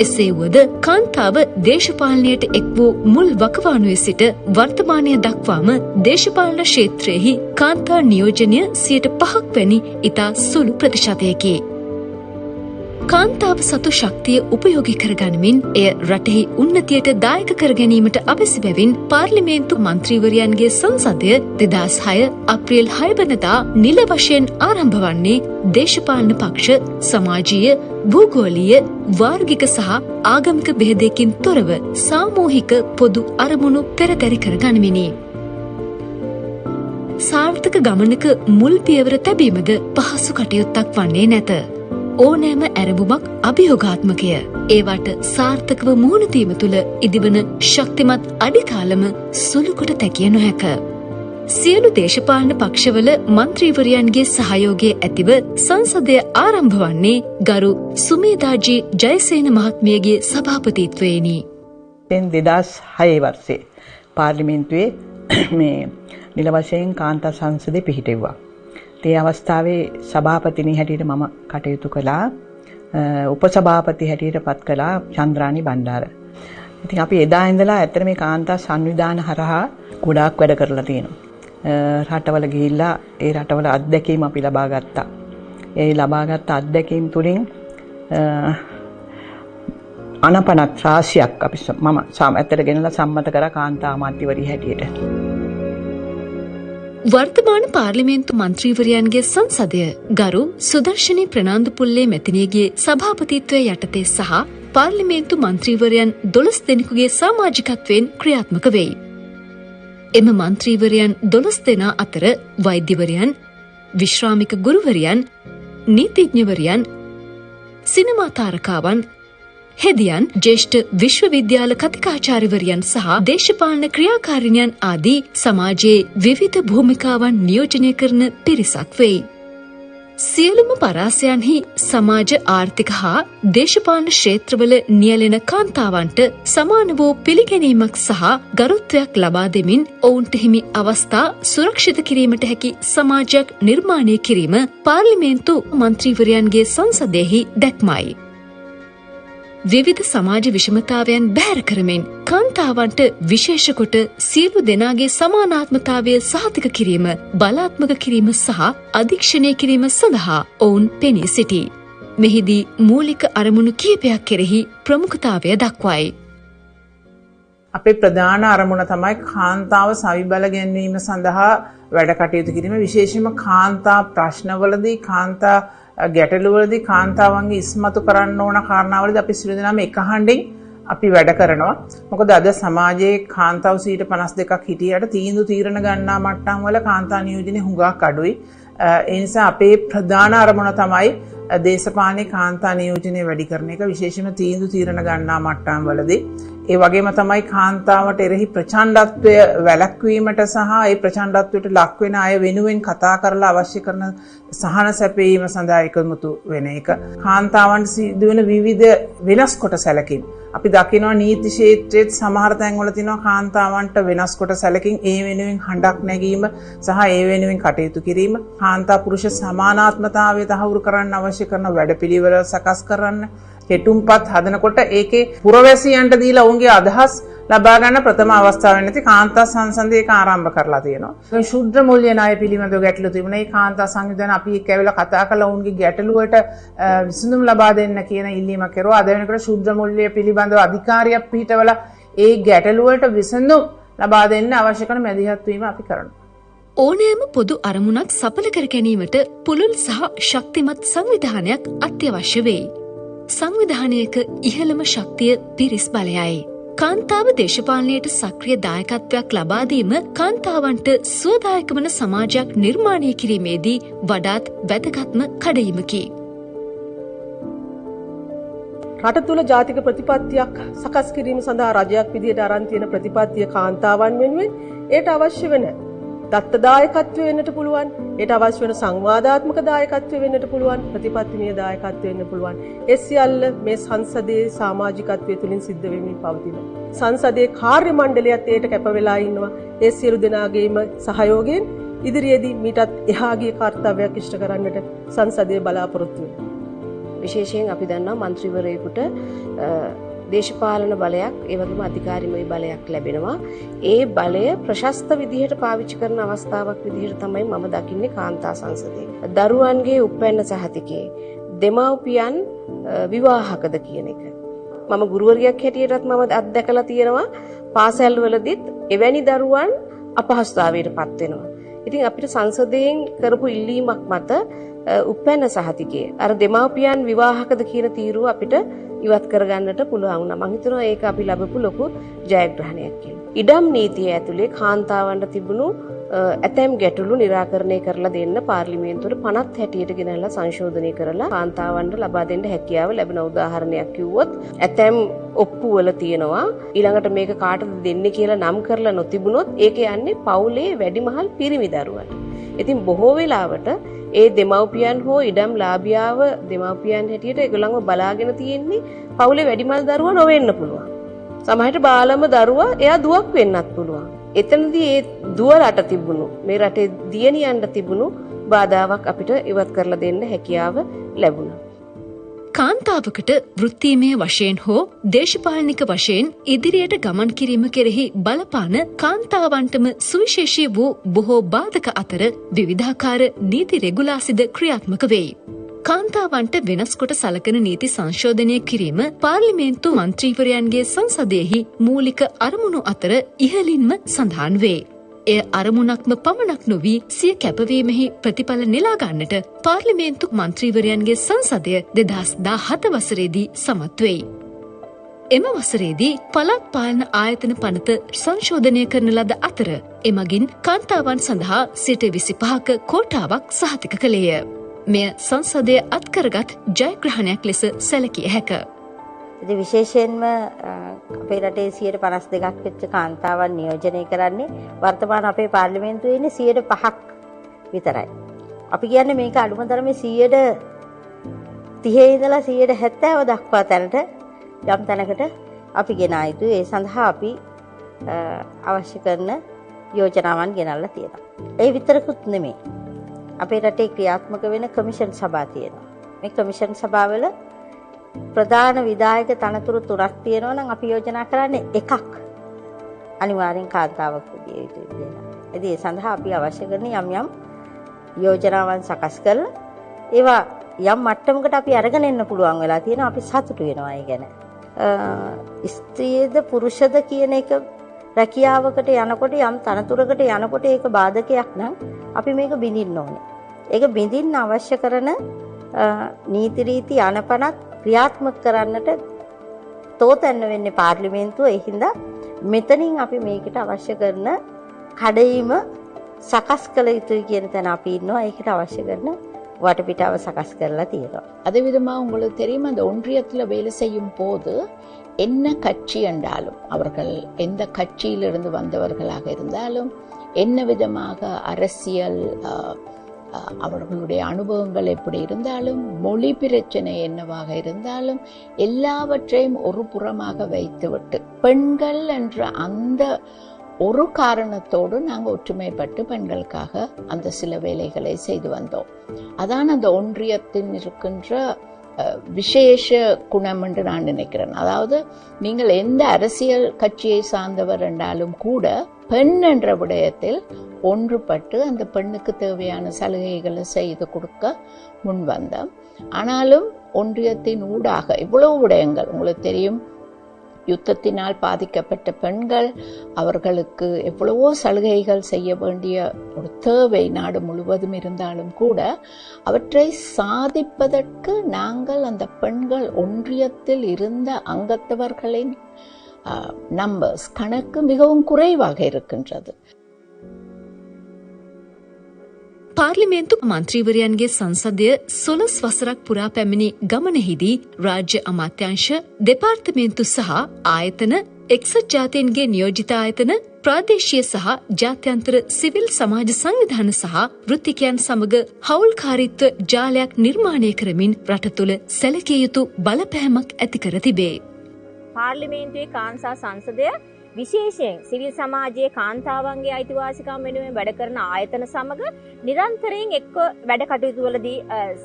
එසේ වුවද කාන්තාව දේශපාලනයට එක් වූ මුල් වකවානුවේ සිට වර්තමානය දක්වාම දේශපාලන ක්ෂේත්‍රයෙහි කාන්තා නියෝජනය 5% වැනි ඉතා සුළු ප්‍රතිශතයකි. කාන්තාව සතු ශක්තිය උපයෝගී කරගනිමින් එය රටෙහි උන්නතියට දායක කර ගැනීමට අවශ්‍ය බැවින් පාර්ලිමේන්තු මන්ත්‍රීවරයන්ගේ සංසදය 2006 අප්‍රේල් 6 වනදා නිල වශයෙන් ආරම්භ වන්නේ දේශපාලන පක්ෂ සමාජීය භූගෝලීය වාර්ගික සහ ආගමික බෙහෙදයකින් තොරව සාමූහික පොදු අරමුණු පෙරදරි කර ගනිමිනි. සාර්ථක ගමනක මුල් පියවර තැබීමද පහසු කටයුත්තක් වන්නේ නැත. ඕනෑම ඇරඹුමක් අභියෝගාත්මකය. ඒවට සාර්ථකව මුහුණ දීම තුළ ඉදිවන ශක්තිමත් අඩිතාලම සුළුකොට තැකිය නොහැක. සියලු දේශපාලන පක්ෂවල මන්ත්‍රීවරයන්ගේ සහයෝගය ඇතිව සංසදය ආරම්භ වන්නේ ගරු සුමේදාජී ජයසේන මහත්මියගේ සභාපතිත්වයෙනි. 2006 වර්ෂයේ පාර්ලිමේන්තුවේ මේ නිල වශයෙන් කාන්තා සංසදය පිහිටෙව්වා. ඒ අවස්ථාවේ සභාපතිනි හැටියට මම කටයුතු කළා. උපසභාපති හැටියට පත් කළා චන්ද්‍රානි බණ්ඩාර. ඉතින් අපි එදා ඉඳලා ඇත්තට මේ කාන්තා සංවිධාන හරහා ගොඩාක් වැඩ කරලා තියෙනවා. රටවල ගිහිල්ලා ඒ රටවල අත්දැකීම් අපි ලබා ගත්තා. ඒ ලබාගත් අත්දැකීම් තුලින් අනපනත් රාශියක් අපි මම ඇත්තට ගෙනලා සම්මත කරා කාන්තා අමාත්‍යවරිය හැටියට. වර්තමාන පාර්ලිමේන්තු මන්ත්‍රීවරයන්ගේ සංසදය ගරු සුදර්ශනී ප්‍රනාන්දුපුල්ලේ මැතිනියගේ සභාපතිත්වය යටතේ සහ පාර්ලිමේන්තු මන්ත්‍රීවරයන් 12 දෙනෙකුගේ සමාජිකත්වයෙන් ක්‍රියාත්මක වෙයි. එම මන්ත්‍රීවරයන් 12 දෙනා අතර වෛද්‍යවරයන්, විශ්‍රාමික ගුරුවරයන්, නීතිඥවරයන්, සිනමා තාරකාවන්, හෙදියන්, ජ්‍යෙෂ්ඨ විශ්වවිද්‍යාල කතිකාචාර්යවරයන් සහ දේශපාලන ක්‍රියාකාරිනියන් ආදී සමාජයේ විවිධ භූමිකාවන් නියෝජනය කරන පිරිසක් වෙයි. සියලුම පරාසයන්හි සමාජ ආර්ථික හා දේශපාලන ක්ෂේත්‍රවල නියැලෙන කාන්තාවන්ට සමාන වූ පිළිගැනීමක් සහ ගරුත්වයක් ලබා දෙමින් ඔවුන්ට හිමි අවස්ථා සුරක්ෂිත කිරීමට හැකි සමාජයක් නිර්මාණය කිරීම පාර්ලිමේන්තු මන්ත්‍රීවරයන්ගේ සංසදයෙහි දැක්මයි. විවිධ සමාජ විෂමතාවයන් බැහැර කරමින් කාන්තාවන්ට විශේෂ කොට සියලු දෙනාගේ සමානාත්මතාවය සහතික කිරීම, බලාත්මක කිරීම සහ අධීක්ෂණය කිරීම සඳහා ඔවුන් පෙනී සිටී. මෙහිදී මූලික අරමුණු කිහිපයක් කෙරෙහි ප්‍රමුඛතාවය දක්වයි. අපේ ප්‍රධාන අරමුණ තමයි කාන්තාව සවිබල ගැන්වීම සඳහා වැඩ කටයුතු කිරීම. විශේෂයෙන්ම කාන්තා ප්‍රශ්නවලදී කාන්තා ගැටලුවලදී කාන්තාවන්ගේ ඉස්මතු කරන්න ඕන කාරණාවලදී අපි සියලු දෙනාම එක හඬින් අපි වැඩ කරනවා. මොකද අද සමාජයේ කාන්තාව 52%ක් හිටියට තීරණ ගන්නා මට්ටම් වල කාන්තා නියෝජනය හුඟක් අඩුයි. ඒ නිසා අපේ ප්‍රධාන අරමුණ තමයි දේශපාලනේ කාන්තා නියෝජනය වැඩි කරන එක, විශේෂයෙන්ම තීරණ ගන්නා මට්ටම් වලදී. ඒ වගේම තමයි කාන්තාවට එරෙහි ප්‍රචණ්ඩත්වය වැළැක්වීමට සහ ඒ ප්‍රචණ්ඩත්වයට ලක් වෙන අය වෙනුවෙන් කතා කරලා අවශ්‍ය කරන සහන සැපයීම සඳහා එකමුතු වෙන එක. කාන්තාවන්ට සිදුවෙන විවිධ වෙනස් කොට සැලකීම්. අපි දකිනවා නීති ක්ෂේත්‍රයේ සමහර තැන්වල තියෙනවා කාන්තාවන්ට වෙනස් කොට සැලකීම්, ඒ වෙනුවෙන් හඬක් නැගීම සහ ඒ වෙනුවෙන් කටයුතු කිරීම. කාන්තා පුරුෂ සමානාත්මතාවය තහවුරු කරන්න අවශ්‍ය කරන වැඩපිළිවෙළ සකස් කරන්න. කෙටුම්පත් හදනකොට ඒකේ පුරවැසියන්ට දීලා ඔවුන්ගේ අදහස් ලබා ගන්න ප්‍රථම අවස්ථාව වෙනදී කාන්තා සංසන්දයක ආරම්භ කරලා තියෙනවා. ශුද්‍ර මූල්‍ය ණය පිළිබඳව ගැටලු තිබුණා. ඒ කාන්තා සංවිධාන අපි එක්ක ඇවිල්ලා කතා කරලා ඔවුන්ගේ ගැටලු වලට විසඳුම් ලබා දෙන්න කියන ඉල්ලීමක් කරුවා. අද වෙනකොට ශුද්‍ර මූල්‍ය පිළිබඳව අධිකාරියක් පිහිටවලා ඒ ගැටලු වලට විසඳුම් ලබා දෙන්න අවශ්‍ය කරන මැදිහත් වීම අපි කරනවා. ඕනෑම පොදු අරමුණක් සඵල කර ගැනීමට පුළුල් සහ ශක්තිමත් සංවිධානයක් අත්‍යවශ්‍ය වෙයි. සංවිධානයක ඉහළම ශක්තිය පිරිස් බලයයි. කාන්තාව දේශපාලනයට සක්‍රිය දායකත්වයක් ලබා දීම කාන්තාවන්ට සුවදායක වන සමාජයක් නිර්මාණය කිරීමේදී වඩාත් වැදගත්ම කඩඉමකි. රට තුළ ජාතික ප්‍රතිපත්තියක් සකස් කිරීම සඳහා රජයක් විදියට අරන් තියෙන ප්‍රතිපත්තිය කාන්තාවන් වෙනුවෙන් ඒට අවශ්‍ය වෙන දත්ත දායකත්වය වෙන්නට පුළුවන්. ඒට අවශ්‍ය වෙන සංවාදාත්මක දායකත්වය වෙන්නට පුළුවන්. ප්‍රතිපත්තිමය දායකත්වය වෙන්න පුළුවන්. ඒ සියල්ල මේ සංසදයේ සමාජිකත්වය තුළින් සිද්ධ වෙමින් පවතිනවා. සංසදයේ කාර්ය මණ්ඩලයත් ඒට කැප වෙලා ඉන්නවා. ඒ සියලු දෙනාගේම සහයෝගයෙන් ඉදිරියේදී මීටත් එහා ගිය කාර්යයක් ඉෂ්ට කරන්නට සංසදයේ බලාපොරොත්තු වෙනවා. විශේෂයෙන් අපි දන්නවා മന്ത്രിවරයෙකුට දේශපාලන බලයක් ඒ වගේම අධිකාරිමය බලයක් ලැබෙනවා. ඒ බලය ප්‍රශස්ත විදිහට පාවිච්චි කරන අවස්ථාවක් විදිහට තමයි මම දකින්නේ කාන්තා සංසදයේ. දරුවන්ගේ උපැන්න සහතිකේ දෙමව්පියන් විවාහකද කියන එක. මම ගුරුවරියක් හැටියටත් මම අත්දැකලා තියෙනවා පාසල් වලදීත් එවැනි දරුවන් අපහසුතාවයට පත් වෙනවා. ඉතින් අපිට සංසදයෙන් කරපු ඉල්ලීමක් මත උපැන්න සහතිකේ අර දෙමව්පියන් විවාහකද කියන තීරුව අපිට ඉවත් කරගන්නට පුළුවන් වුණා. මම හිතනවා ඒක අපි ලැබපු ලොකු ජයග්‍රහණයක් කියලා. ඉඩම් නීතිය ඇතුලේ කාන්තාවන්ට තිබුණු ඇතැම් ගැටලු निराකරණය කරලා දෙන්න පාර්ලිමේන්තුවට පනත් හැටියට ගෙනල්ලා සංශෝධනය කරලා කාන්තාවන්ට ලබා දෙන්න හැකියාව ලැබෙන උදාහරණයක් කිව්වොත් ඇතැම් ඔප්පුවල තියෙනවා ඊළඟට මේක කාටද දෙන්නේ කියලා නම් කරලා නොතිබුණොත් ඒක යන්නේ පවුලේ වැඩිමහල් පිරිමි දරුවන්ට. ඉතින් බොහෝ වෙලාවට ඒ දෙමව්පියන් හෝ ඉඩම් ලාභියාව දෙමව්පියන් හැටියට ඒගොල්ලන්ව බලාගෙන තියෙන්නේ පවුලේ වැඩිමල් දරුවා නොවෙන්න පුළුවන්. සමහරට බාලම දරුවා එයා දුවක් වෙන්නත් පුළුවන්. එතනදී ඒ දුව රට තිබුණු මේ රටේ දියණියන්ට තිබුණු බාධාවක් අපිට ඉවත් කරලා දෙන්න හැකියාව ලැබුණා. කාන්තාවකට වෘත්තීමය වශයෙන් හෝ දේශපාලනික වශයෙන් ඉදිරියට ගමන් කිරීම කෙරෙහි බලපාන කාන්තාවන්ටම සුවිශේෂී වූ බොහෝ බාධක අතර විවිධාකාර නීති රෙගුලාසිද ක්‍රියාත්මක වෙයි. කාන්තාවන්ට වෙනස් කොට සලකන නීති සංශෝධනය කිරීම පාර්ලිමේන්තු මන්ත්‍රීවරයන්ගේ සංසදයෙහි මූලික අරමුණු අතර ඉහළින්ම සඳහන් වේ. එය අරමුණක්ම පමණක් නොවී සිය කැපවීමෙහි ප්‍රතිඵල නෙලා ගන්නට පාර්ලිමේන්තු මන්ත්‍රීවරයන්ගේ සංසදය 2017 වසරේදී සමත් වෙයි. එම වසරේදී පළාත් පාලන ආයතන පනත සංශෝධනය කරන ලද අතර එමගින් කාන්තාවන් සඳහා සිට 25ක කෝටාවක් සහතික කළේය. මෙය සංසදය අත්කරගත් ජයග්‍රහණයක් ලෙස සැලකිය හැක. ඉතින් විශේෂයෙන්ම අපේ රටේ 52ක් වෙච්ච කාන්තාවන් නියෝජනය කරන්නේ වර්තමාන අපේ පාර්ලිමේන්තුවේ ඉන්නේ 5ක් විතරයි. අපි කියන්නේ මේක අඩුම තරමේ 30 ඉඳලා 70 දක්වා තැනට යම් තැනකට අපි ගෙනා යුතුයි. ඒ සඳහා අපි අවශ්‍ය කරන යෝජනාවන් ගෙනල්ලා තියෙනවා. ඒ විතරකුත් නෙමෙයි. අපේ රටේ ක්‍රියාත්මක වෙන කමිෂන් සභා තියෙනවා. මේ කමිෂන් සභාවල ප්‍රධාන විධායක තනතුරු 3ක් තියෙනවා නම් අපි යෝජනා කරන්නේ එකක් අනිවාර්යෙන් කාන්තාවක් විදිය යුතුයි කියලා. ඉතින් ඒ සඳහා අපි අවශ්‍ය කරන යම් යෝජනාවන් සකස් කරලා ඒවා යම් මට්ටමකට අපි අරගෙන එන්න පුළුවන් වෙලා තියෙනවා. අපි සතුටු වෙනවා ඒ ගැන. ස්ත්‍රියද පුරුෂද කියන එක රැකියාවකට යනකොට යම් තනතුරකට යනකොට ඒක බාධකයක් නම් අපි මේක බිඳින්න ඕනේ. ඒක බිඳින්න අවශ්‍ය කරන නීති රීති අනපනක් ක්‍රියාත්මක කරන්නට තෝතැන්න වෙන්නේ පාර්ලිමේන්තුව. ඒ හින්දා මෙතනින් අපි මේකට අවශ්‍ය කරන කඩයිම සකස් කළ යුතුයි කියන තැන අපි ඉන්නවා. ඒකට අවශ්‍ය කරන வட்டப்பிட்டாவ சகஸ் කරලා තියෙනවා. அதே விதமாக உங்களுக்கு தெரியும் அந்த ஒன்றியத்தில் வேலை செய்யும் போது என்ன கட்சி என்றாலும் அவர்கள் எந்த கட்சியிலிருந்து வந்தவர்களாக இருந்தாலும் என்ன விதமாக அரசியல் அவர்களுடைய அனுபவங்கள் எப்படி இருந்தாலும் மொழி பிரச்சனை என்னவாக இருந்தாலும் எல்லாவற்றையும் ஒரு புறமாக வைத்துவிட்டு பெண்கள் என்ற அந்த ஒரு காரணத்தோடு நாங்கள் ஒற்றுமைப்பட்டு பெண்களுக்காக அந்த சில வேலைகளை செய்து வந்தோம். அதான் அந்த ஒன்றியத்தில் இருக்கின்ற விசேஷ குணம் என்று நான் நினைக்கிறேன். அதாவது நீங்கள் எந்த அரசியல் கட்சியை சார்ந்தவர் என்றாலும் கூட பெண் என்ற விடயத்தில் ஒன்றுபட்டு அந்த பெண்ணுக்கு தேவையான சலுகைகளை செய்து கொடுக்க முன் வந்தோம். ஆனாலும் ஒன்றியத்தின் ஊடாக இவ்வளவு விடயங்கள் உங்களுக்கு தெரியும். யுத்தத்தினால் பாதிக்கப்பட்ட பெண்கள், அவர்களுக்கு எவ்வளவோ சலுகைகள் செய்ய வேண்டிய ஒரு தேவை நாடு முழுவதும் இருந்தாலும் கூட அவற்றை சாதிப்பதற்கு நாங்கள் அந்த பெண்கள் ஒன்றியத்தில் இருந்த அங்கத்தவர்களின் நம்பர்ஸ் கணக்கு மிகவும் குறைவாக இருக்கின்றது. පාර්ලිමේන්තු මන්ත්‍රීවරයන්ගේ සංසදය 16 වසරක් පුරා පැමිණි ගමනෙහිදී රාජ්‍ය අමාත්‍යාංශ දෙපාර්තමේන්තු සහ ආයතන එක්සත් ජාතීන්ගේ නියෝජිත ආයතන ප්‍රාදේශීය සහ ජාත්‍යන්තර සිවිල් සමාජ සංවිධාන සහ වෘත්තිකයන් සමග හවුල්කාරීත්ව ජාලයක් නිර්මාණය කරමින් රට තුළ සැලකිය යුතු බලපෑමක් ඇති කර තිබේ. පාර්ලිමේන්තුවේ කාන්තා සංසදය විශේෂයෙන් සිවිල් සමාජයේ කාන්තාවන්ගේ අයිතිවාසිකම් වෙනුවෙන් වැඩ කරන ආයතන සමග නිරන්තරයෙන් එක්ව වැඩ කටයුතු වලදී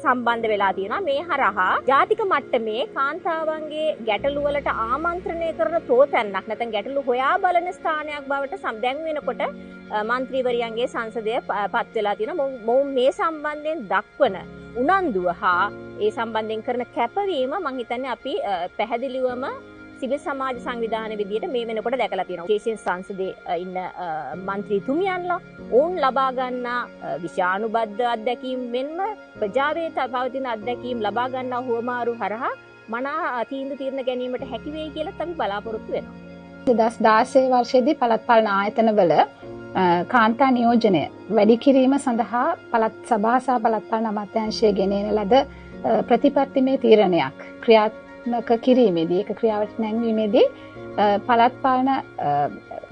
සම්බන්ධ වෙලා තියෙනවා. මේ හරහා ජාතික මට්ටමේ කාන්තාවන්ගේ ගැටලු වලට ආමන්ත්‍රණය කරන තෝතැන්නක් නැත්නම් ගැටලු හොයා බලන ස්ථානයක් බවට දැන් වෙනකොට මන්ත්‍රීවරයන්ගේ සංසදය පත් වෙලා තියෙනවා. මොවුන් මේ සම්බන්ධයෙන් දක්වන උනන්දුව හා ඒ සම්බන්ධයෙන් කරන කැපවීම මම හිතන්නේ අපි පැහැදිලිවම සිවිල් සමාජ සංවිධාන විදියට මේ වෙනකොට දැකලා තියෙනවා. විශේෂයෙන් සංසදේ ඉන්න මන්ත්‍රීතුමියන්ලා ඕන් ලබා ගන්නා විෂානුබද්ධ අත්දැකීම් මෙන්ම ප්‍රජාවේ පවතින අත්දැකීම් ලබා ගන්නා හුවමාරු හරහා මනා තීන්දුව తీරන ගැනීමට හැකි වෙයි කියලා අපි බලාපොරොත්තු වෙනවා. 2016 වර්ෂයේදී පළාත් පාලන ආයතනවල කාන්තා නියෝජනය වැඩි කිරීම සඳහා පළාත් සභා සහ පළාත් පාලන අමාත්‍යාංශය ගෙනෙන ලද ප්‍රතිපත්තිමය තීරණයක් ක්‍රියාත්මක කිරීමේදී ඒක ක්‍රියාවට නැංවීමේදී පළාත් පාලන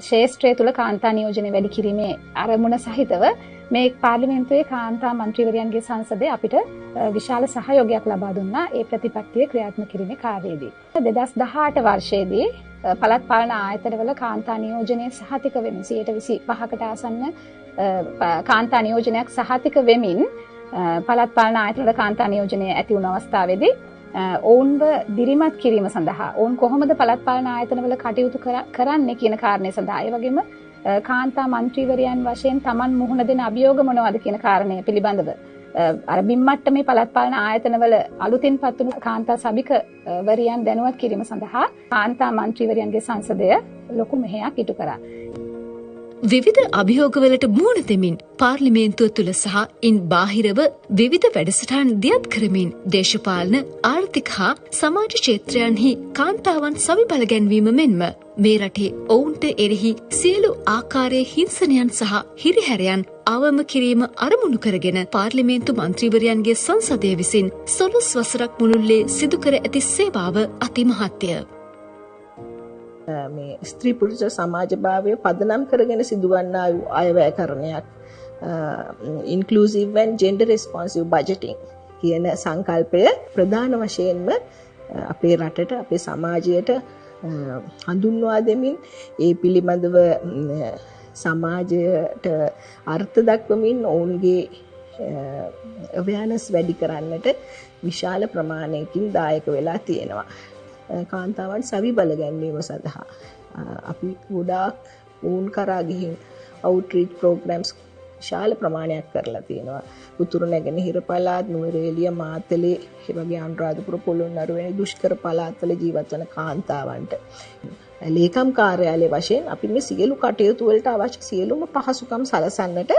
ශේෂ්ත්‍රය තුළ කාන්තා නියෝජනය වැඩි කිරීමේ අරමුණ සහිතව මේ පාර්ලිමේන්තුවේ කාන්තා මන්ත්‍රීවරයන්ගේ සංසදය අපිට විශාල සහයෝගයක් ලබා දුන්නා ඒ ප්‍රතිපත්තිය ක්‍රියාත්මක කිරීමේ කාර්යයේදී. 2018 වර්ෂයේදී පළාත් පාලන ආයතනවල කාන්තා නියෝජනය සහතික වෙමින් 25%කට ආසන්න කාන්තා නියෝජනයක් සහතික වෙමින් පළාත් පාලන ආයතනවල කාන්තා නියෝජනය ඇති වුණ අවස්ථාවේදී ඔවුන්ව දිරිමත් කිරීම සඳහා ඔවුන් කොහොමද පළාත් පාලන ආයතනවල කටයුතු කරන්නේ කියන කාරණය සඳහා ඒ වගේම කාන්තා මන්ත්‍රීවරයන් වශයෙන් Taman මුහුණ දෙන අභියෝග මොනවද කියන කාරණය පිළිබඳව අර බිම්මට්ටමේ පළාත් පාලන ආයතනවල අලුතින් පත් වුණු කාන්තා සභිකවරියන් දැනුවත් කිරීම සඳහා කාන්තා මන්ත්‍රීවරයන්ගේ සංසදය ලොකු මෙහෙයක් ඉටු කරා. විවිධ අභියෝගවලට මුහුණ දෙමින් පාර්ලිමේන්තුව තුළ සහ ඉන් බාහිරව විවිධ වැඩසටහන් දියත් කරමින් දේශපාලන ආර්ථික හා සමාජ ක්ෂේත්‍රයන්හි කාන්තාවන් සවිබල ගැන්වීම මෙන්ම මේ රටේ ඔවුන්ට එරෙහි සියලු ආකාරයේ හිංසනයන් සහ හිරිහැරයන් අවම කිරීම අරමුණු කරගෙන පාර්ලිමේන්තු මන්ත්‍රීවරයන්ගේ සංසදය විසින් 16 වසරක් මුළුල්ලේ සිදු කර ඇති සේවාව අතිමහත්ය. මේ ස්ත්‍රී පුරුෂ සමාජභාවය පදනම් කරගෙන සිදුවන්නා වූ අයවැයකරණයක් inclusive and gender responsive budgeting කියන සංකල්පය ප්‍රධාන වශයෙන්ම අපේ රටට අපේ සමාජයට හඳුන්වා දෙමින් ඒ පිළිබඳව සමාජයට අර්ථ දක්වමින් ඔවුන්ගේ awareness වැඩි කරන්නට විශාල ප්‍රමාණයකින් දායක වෙලා තියෙනවා. කාන්තාවන් සවි බල ගැන්වීම සඳහා අපි ගොඩාක් වුන් කරා ගිහින් අවුට්‍රීච් ප්‍රෝග්‍රෑම්ස් විශාල ප්‍රමාණයක් කරලා තියෙනවා. උතුරු නැගෙනහිර පළාත්, නුවරඑළිය, මාතලේ, ඒ වගේ අනුරාධපුර, පොළොන්නරුව වැනි දුෂ්කර පළාත්වල ජීවත් වන කාන්තාවන්ට ලේකම් කාර්යාලය වශයෙන් අපි මේ සියලු කටයුතු වලට අවශ්‍ය සියලුම පහසුකම් සලසන්නට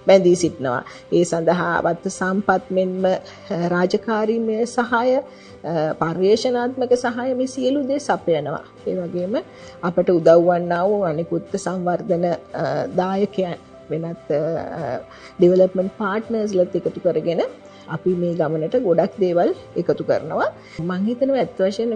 බැඳී සිටිනවා. ඒ සඳහා අවශ්‍ය සම්පත් මෙන්ම රාජකාරීමය සහාය, පර්යේෂණාත්මක සහාය මේ සියලු දේ සපයනවා. ඒ වගේම අපට උදව් වන්නා වූ අනිකුත් සංවර්ධන දායකයන් වෙනත් ඩෙවලොප්මන්ට් පාර්ට්නර්ස්ලත් එකතු කරගෙන අපි මේ ගමනට ගොඩක් දේවල් එකතු කරනවා. මම හිතනවා ඇත්ත වශයෙන්ම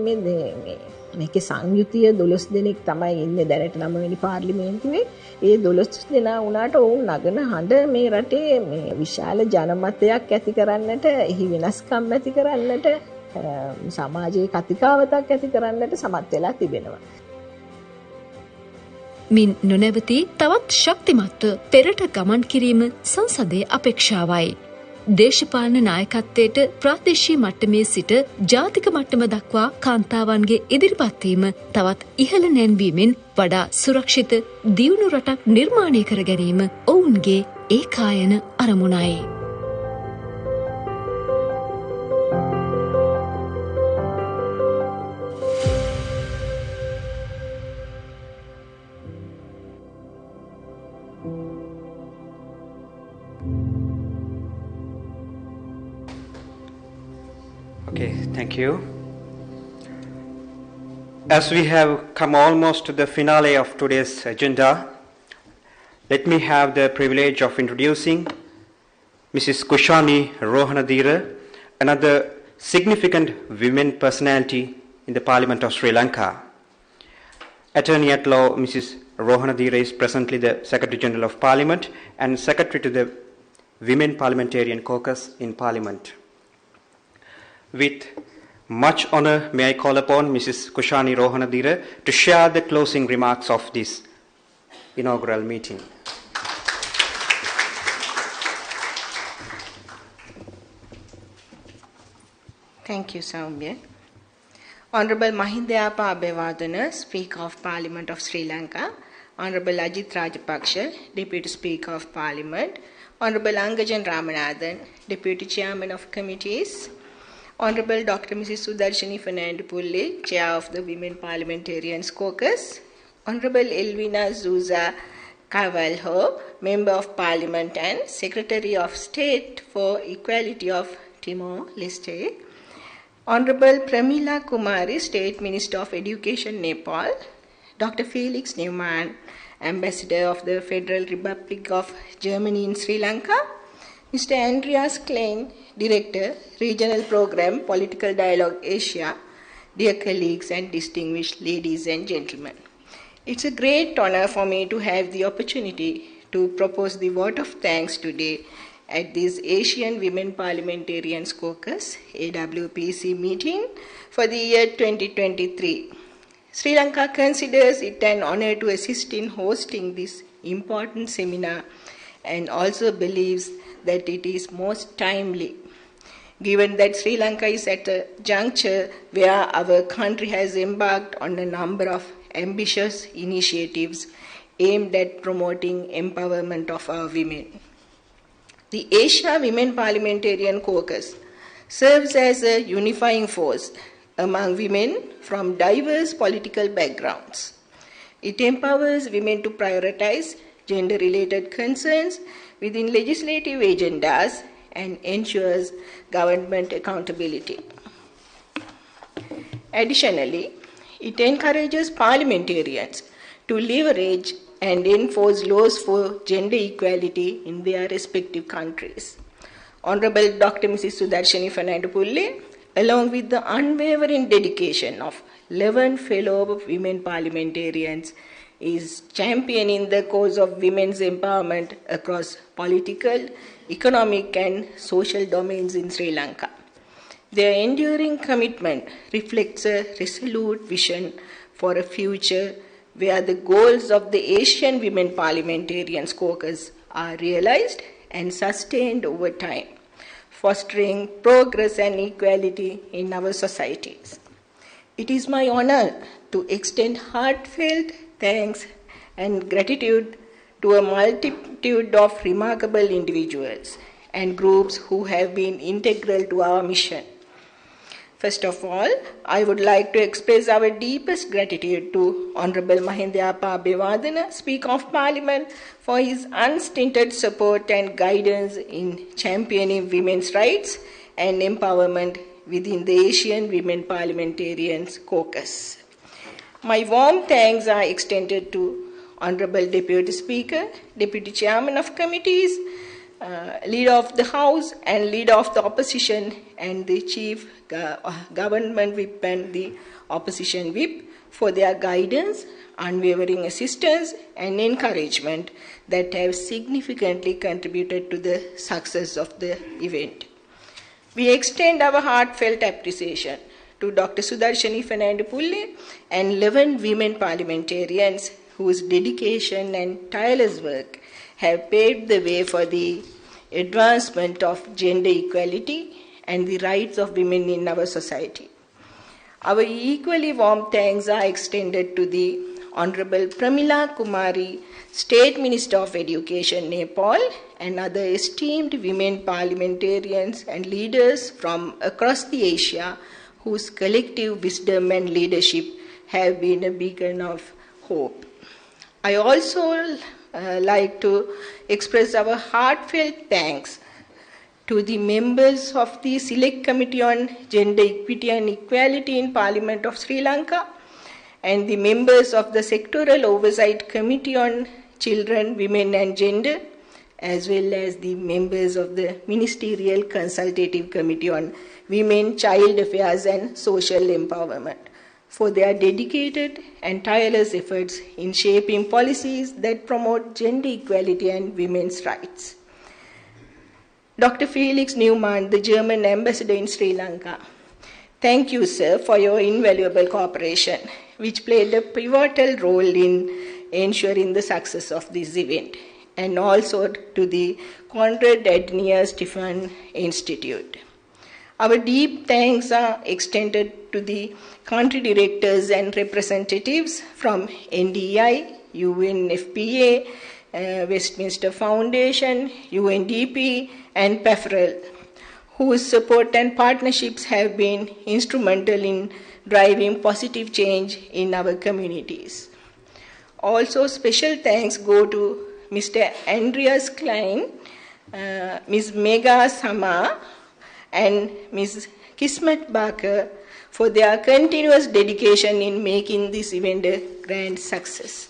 මේකේ සංයුතිය 12 දෙනෙක් තමයි ඉන්නේ දැනට 9 වෙනි පාර්ලිමේන්තුවේ. ඒ 12 දෙනා වුණාට ඔවුන් නගන හඬ මේ රටේ මේ විශාල ජනමතයක් ඇති කරන්නට, එහි වෙනස්කම් ඇති කරන්නට, සමාජයේ කතිකාවතක් ඇති කරන්නට සමත් වෙලා තිබෙනවා. මින් නොනැවතී තවත් ශක්තිමත්ව පෙරට ගමන් කිරීම සංසදයේ අපේක්ෂාවයි. දේශපාලන නායකත්වයට ප්‍රාදේශීය මට්ටමේ සිට ජාතික මට්ටම දක්වා කාන්තාවන්ගේ ඉදිරිපත් වීම තවත් ඉහළ නැන්වීමෙන් වඩා සුරක්ෂිත දියුණු රටක් නිර්මාණය කර ගැනීම ඔවුන්ගේ ඒකායන අරමුණයි. Okay, thank you. As we have come almost to the finale of today's agenda, let me have the privilege of introducing Mrs. Kushani Rohanadira, another significant women personality in the Parliament of Sri Lanka. Attorney at Law Mrs. Rohanadira is presently the Secretary General of Parliament and Secretary to the Women Parliamentarian Caucus in Parliament. With much honor, may I call upon Mrs. Kushani Rohanadira to share the closing remarks of this inaugural meeting. Thank you, Soumya. Honorable Mahindayapa Abeywadana, Speaker of Parliament of Sri Lanka, Honorable Ajit Rajapaksha, Deputy Speaker of Parliament, Honorable Angajan Ramanathan, Deputy Chairman of Committees, Honorable Dr. Mrs. Sudarshani Fernandopulle, Chair of the Women Parliamentarian Caucus, Honorable Elvina Zuza Carvalho, Member of Parliament and Secretary of State for Equality of Timor-Leste, Honorable Pramila Kumari, State Minister of Education, Nepal, Dr. Felix Neumann, Ambassador of the Federal Republic of Germany in Sri Lanka, Mr. Andreas Klein, Director, Regional Program, Political Dialogue Asia, dear colleagues and distinguished ladies and gentlemen. It's a great honor for me to have the opportunity to propose the vote of thanks today at this Asian Women Parliamentarians Caucus, AWPC meeting for the year 2023. Sri Lanka considers it an honor to assist in hosting this important seminar and also believes that it is most timely, given that Sri Lanka is at a juncture where our country has embarked on a number of ambitious initiatives aimed at promoting empowerment of our women. The Asia Women Parliamentarian Caucus serves as a unifying force among women from diverse political backgrounds. It empowers women to prioritize gender-related concerns within legislative agendas and ensures government accountability. Additionally, it encourages parliamentarians to leverage and enforce laws for gender equality in their respective countries. Honorable Dr. Mrs. Sudarshani Fernandopulle, along with the unwavering dedication of 11 fellow women parliamentarians, is championing the cause of women's empowerment across political, economic and social domains in Sri Lanka. Their enduring commitment reflects a resolute vision for a future where the goals of the Asian Women Parliamentarians Caucus are realized and sustained over time, fostering progress and equality in our societies. It is my honor to extend heartfelt thanks and gratitude to a multitude of remarkable individuals and groups who have been integral to our mission. First of all, I would like to express our deepest gratitude to Honorable Mahindayapa Abeywadana, Speaker of Parliament, for his unstinted support and guidance in championing women's rights and empowerment within the Asian Women Parliamentarians Caucus. My warm thanks are extended to Honorable Deputy Speaker, Deputy Chairman of Committees, Leader of the House and Leader of the Opposition, and the Chief Government Whip and the Opposition Whip for their guidance, unwavering assistance and encouragement that have significantly contributed to the success of the event. We extend our heartfelt appreciation to Dr. Sudarshani Fernandopulle and 11 women parliamentarians whose dedication and tireless work have paved the way for the advancement of gender equality and the rights of women in our society. Our equally warm thanks are extended to the Honorable Pramila Kumari, State Minister of Education, Nepal, and other esteemed women parliamentarians and leaders from across the Asia whose collective wisdom and leadership have been a beacon of hope. I also like to express our heartfelt thanks to the members of the Select Committee on Gender Equity and Equality in Parliament of Sri Lanka and the members of the Sectoral Oversight Committee on Children, Women and Gender, as well as the members of the Ministerial Consultative Committee on Women, Child Affairs and Social Empowerment for their dedicated and tireless efforts in shaping policies that promote gender equality and women's rights. Dr. Felix Neumann, the German ambassador in Sri Lanka. Thank you, sir, for your invaluable cooperation, which played a pivotal role in ensuring the success of this event, and also to the Konrad Adenauer Stefan Institute. Our deep thanks are extended to the country directors and representatives from NDI, UNFPA, Westminster Foundation, UNDP, and PAFREL, whose support and partnerships have been instrumental in driving positive change in our communities. Also, special thanks go to Mr. Andreas Klein, Ms. Mega Sama, and Ms. Kismet Barker for their continuous dedication in making this event a grand success.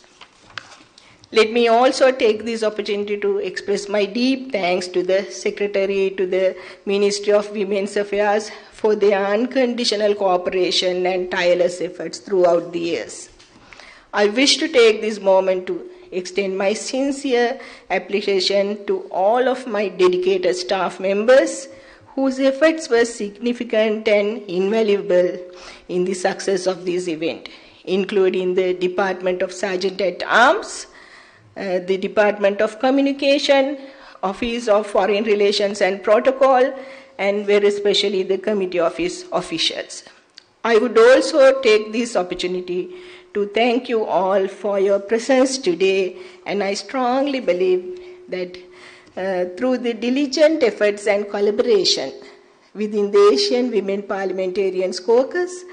Let me also take this opportunity to express my deep thanks to the Secretary, to the Ministry of Women's Affairs for their unconditional cooperation and tireless efforts throughout the years. I wish to take this moment to extend my sincere appreciation to all of my dedicated staff members whose efforts were significant and invaluable in the success of this event, including the Department of Sergeant at Arms, the Department of Communication, Office of Foreign Relations and Protocol, and very especially the Committee Office officials. I would also take this opportunity to thank you all for your presence today, and I strongly believe that through the diligent efforts and collaboration within the Asian Women Parliamentarian Caucus,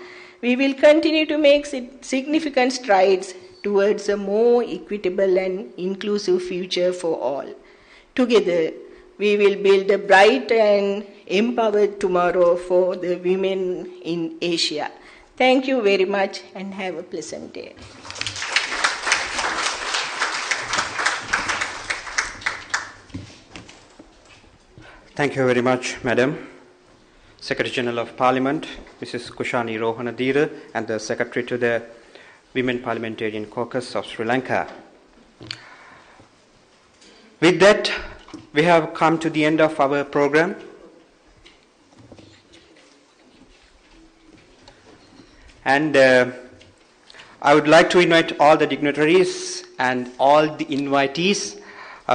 we will continue to make significant strides towards a more equitable and inclusive future for all. Together, we will build a bright and empowered tomorrow for the women in Asia. Thank you very much and have a pleasant day. Thank you very much, Madam. Secretary General of Parliament, Mrs. Kushani Rohanadira, and the Secretary to the Women Parliamentarian Caucus of Sri Lanka. With that, we have come to the end of our program. And I would like to invite all the dignitaries and all the invitees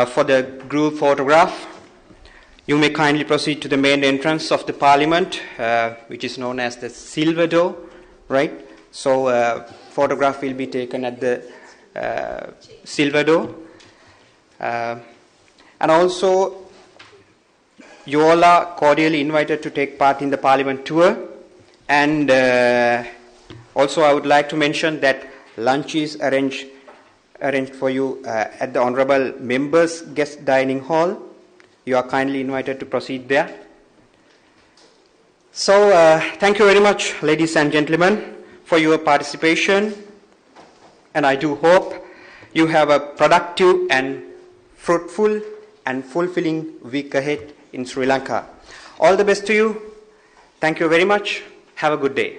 for the group photograph. You may kindly proceed to the main entrance of the Parliament, which is known as the Silver Door, right? So, photograph will be taken at the Silver Door. And also, you all are cordially invited to take part in the Parliament tour. And also, I would like to mention that lunch is arranged for you at the Honourable Members Guest Dining Hall. You are kindly invited to proceed there. So, thank you very much, ladies and gentlemen, for your participation. And I do hope you have a productive and fruitful and fulfilling week ahead in Sri Lanka. All the best to you. Thank you very much. Have a good day.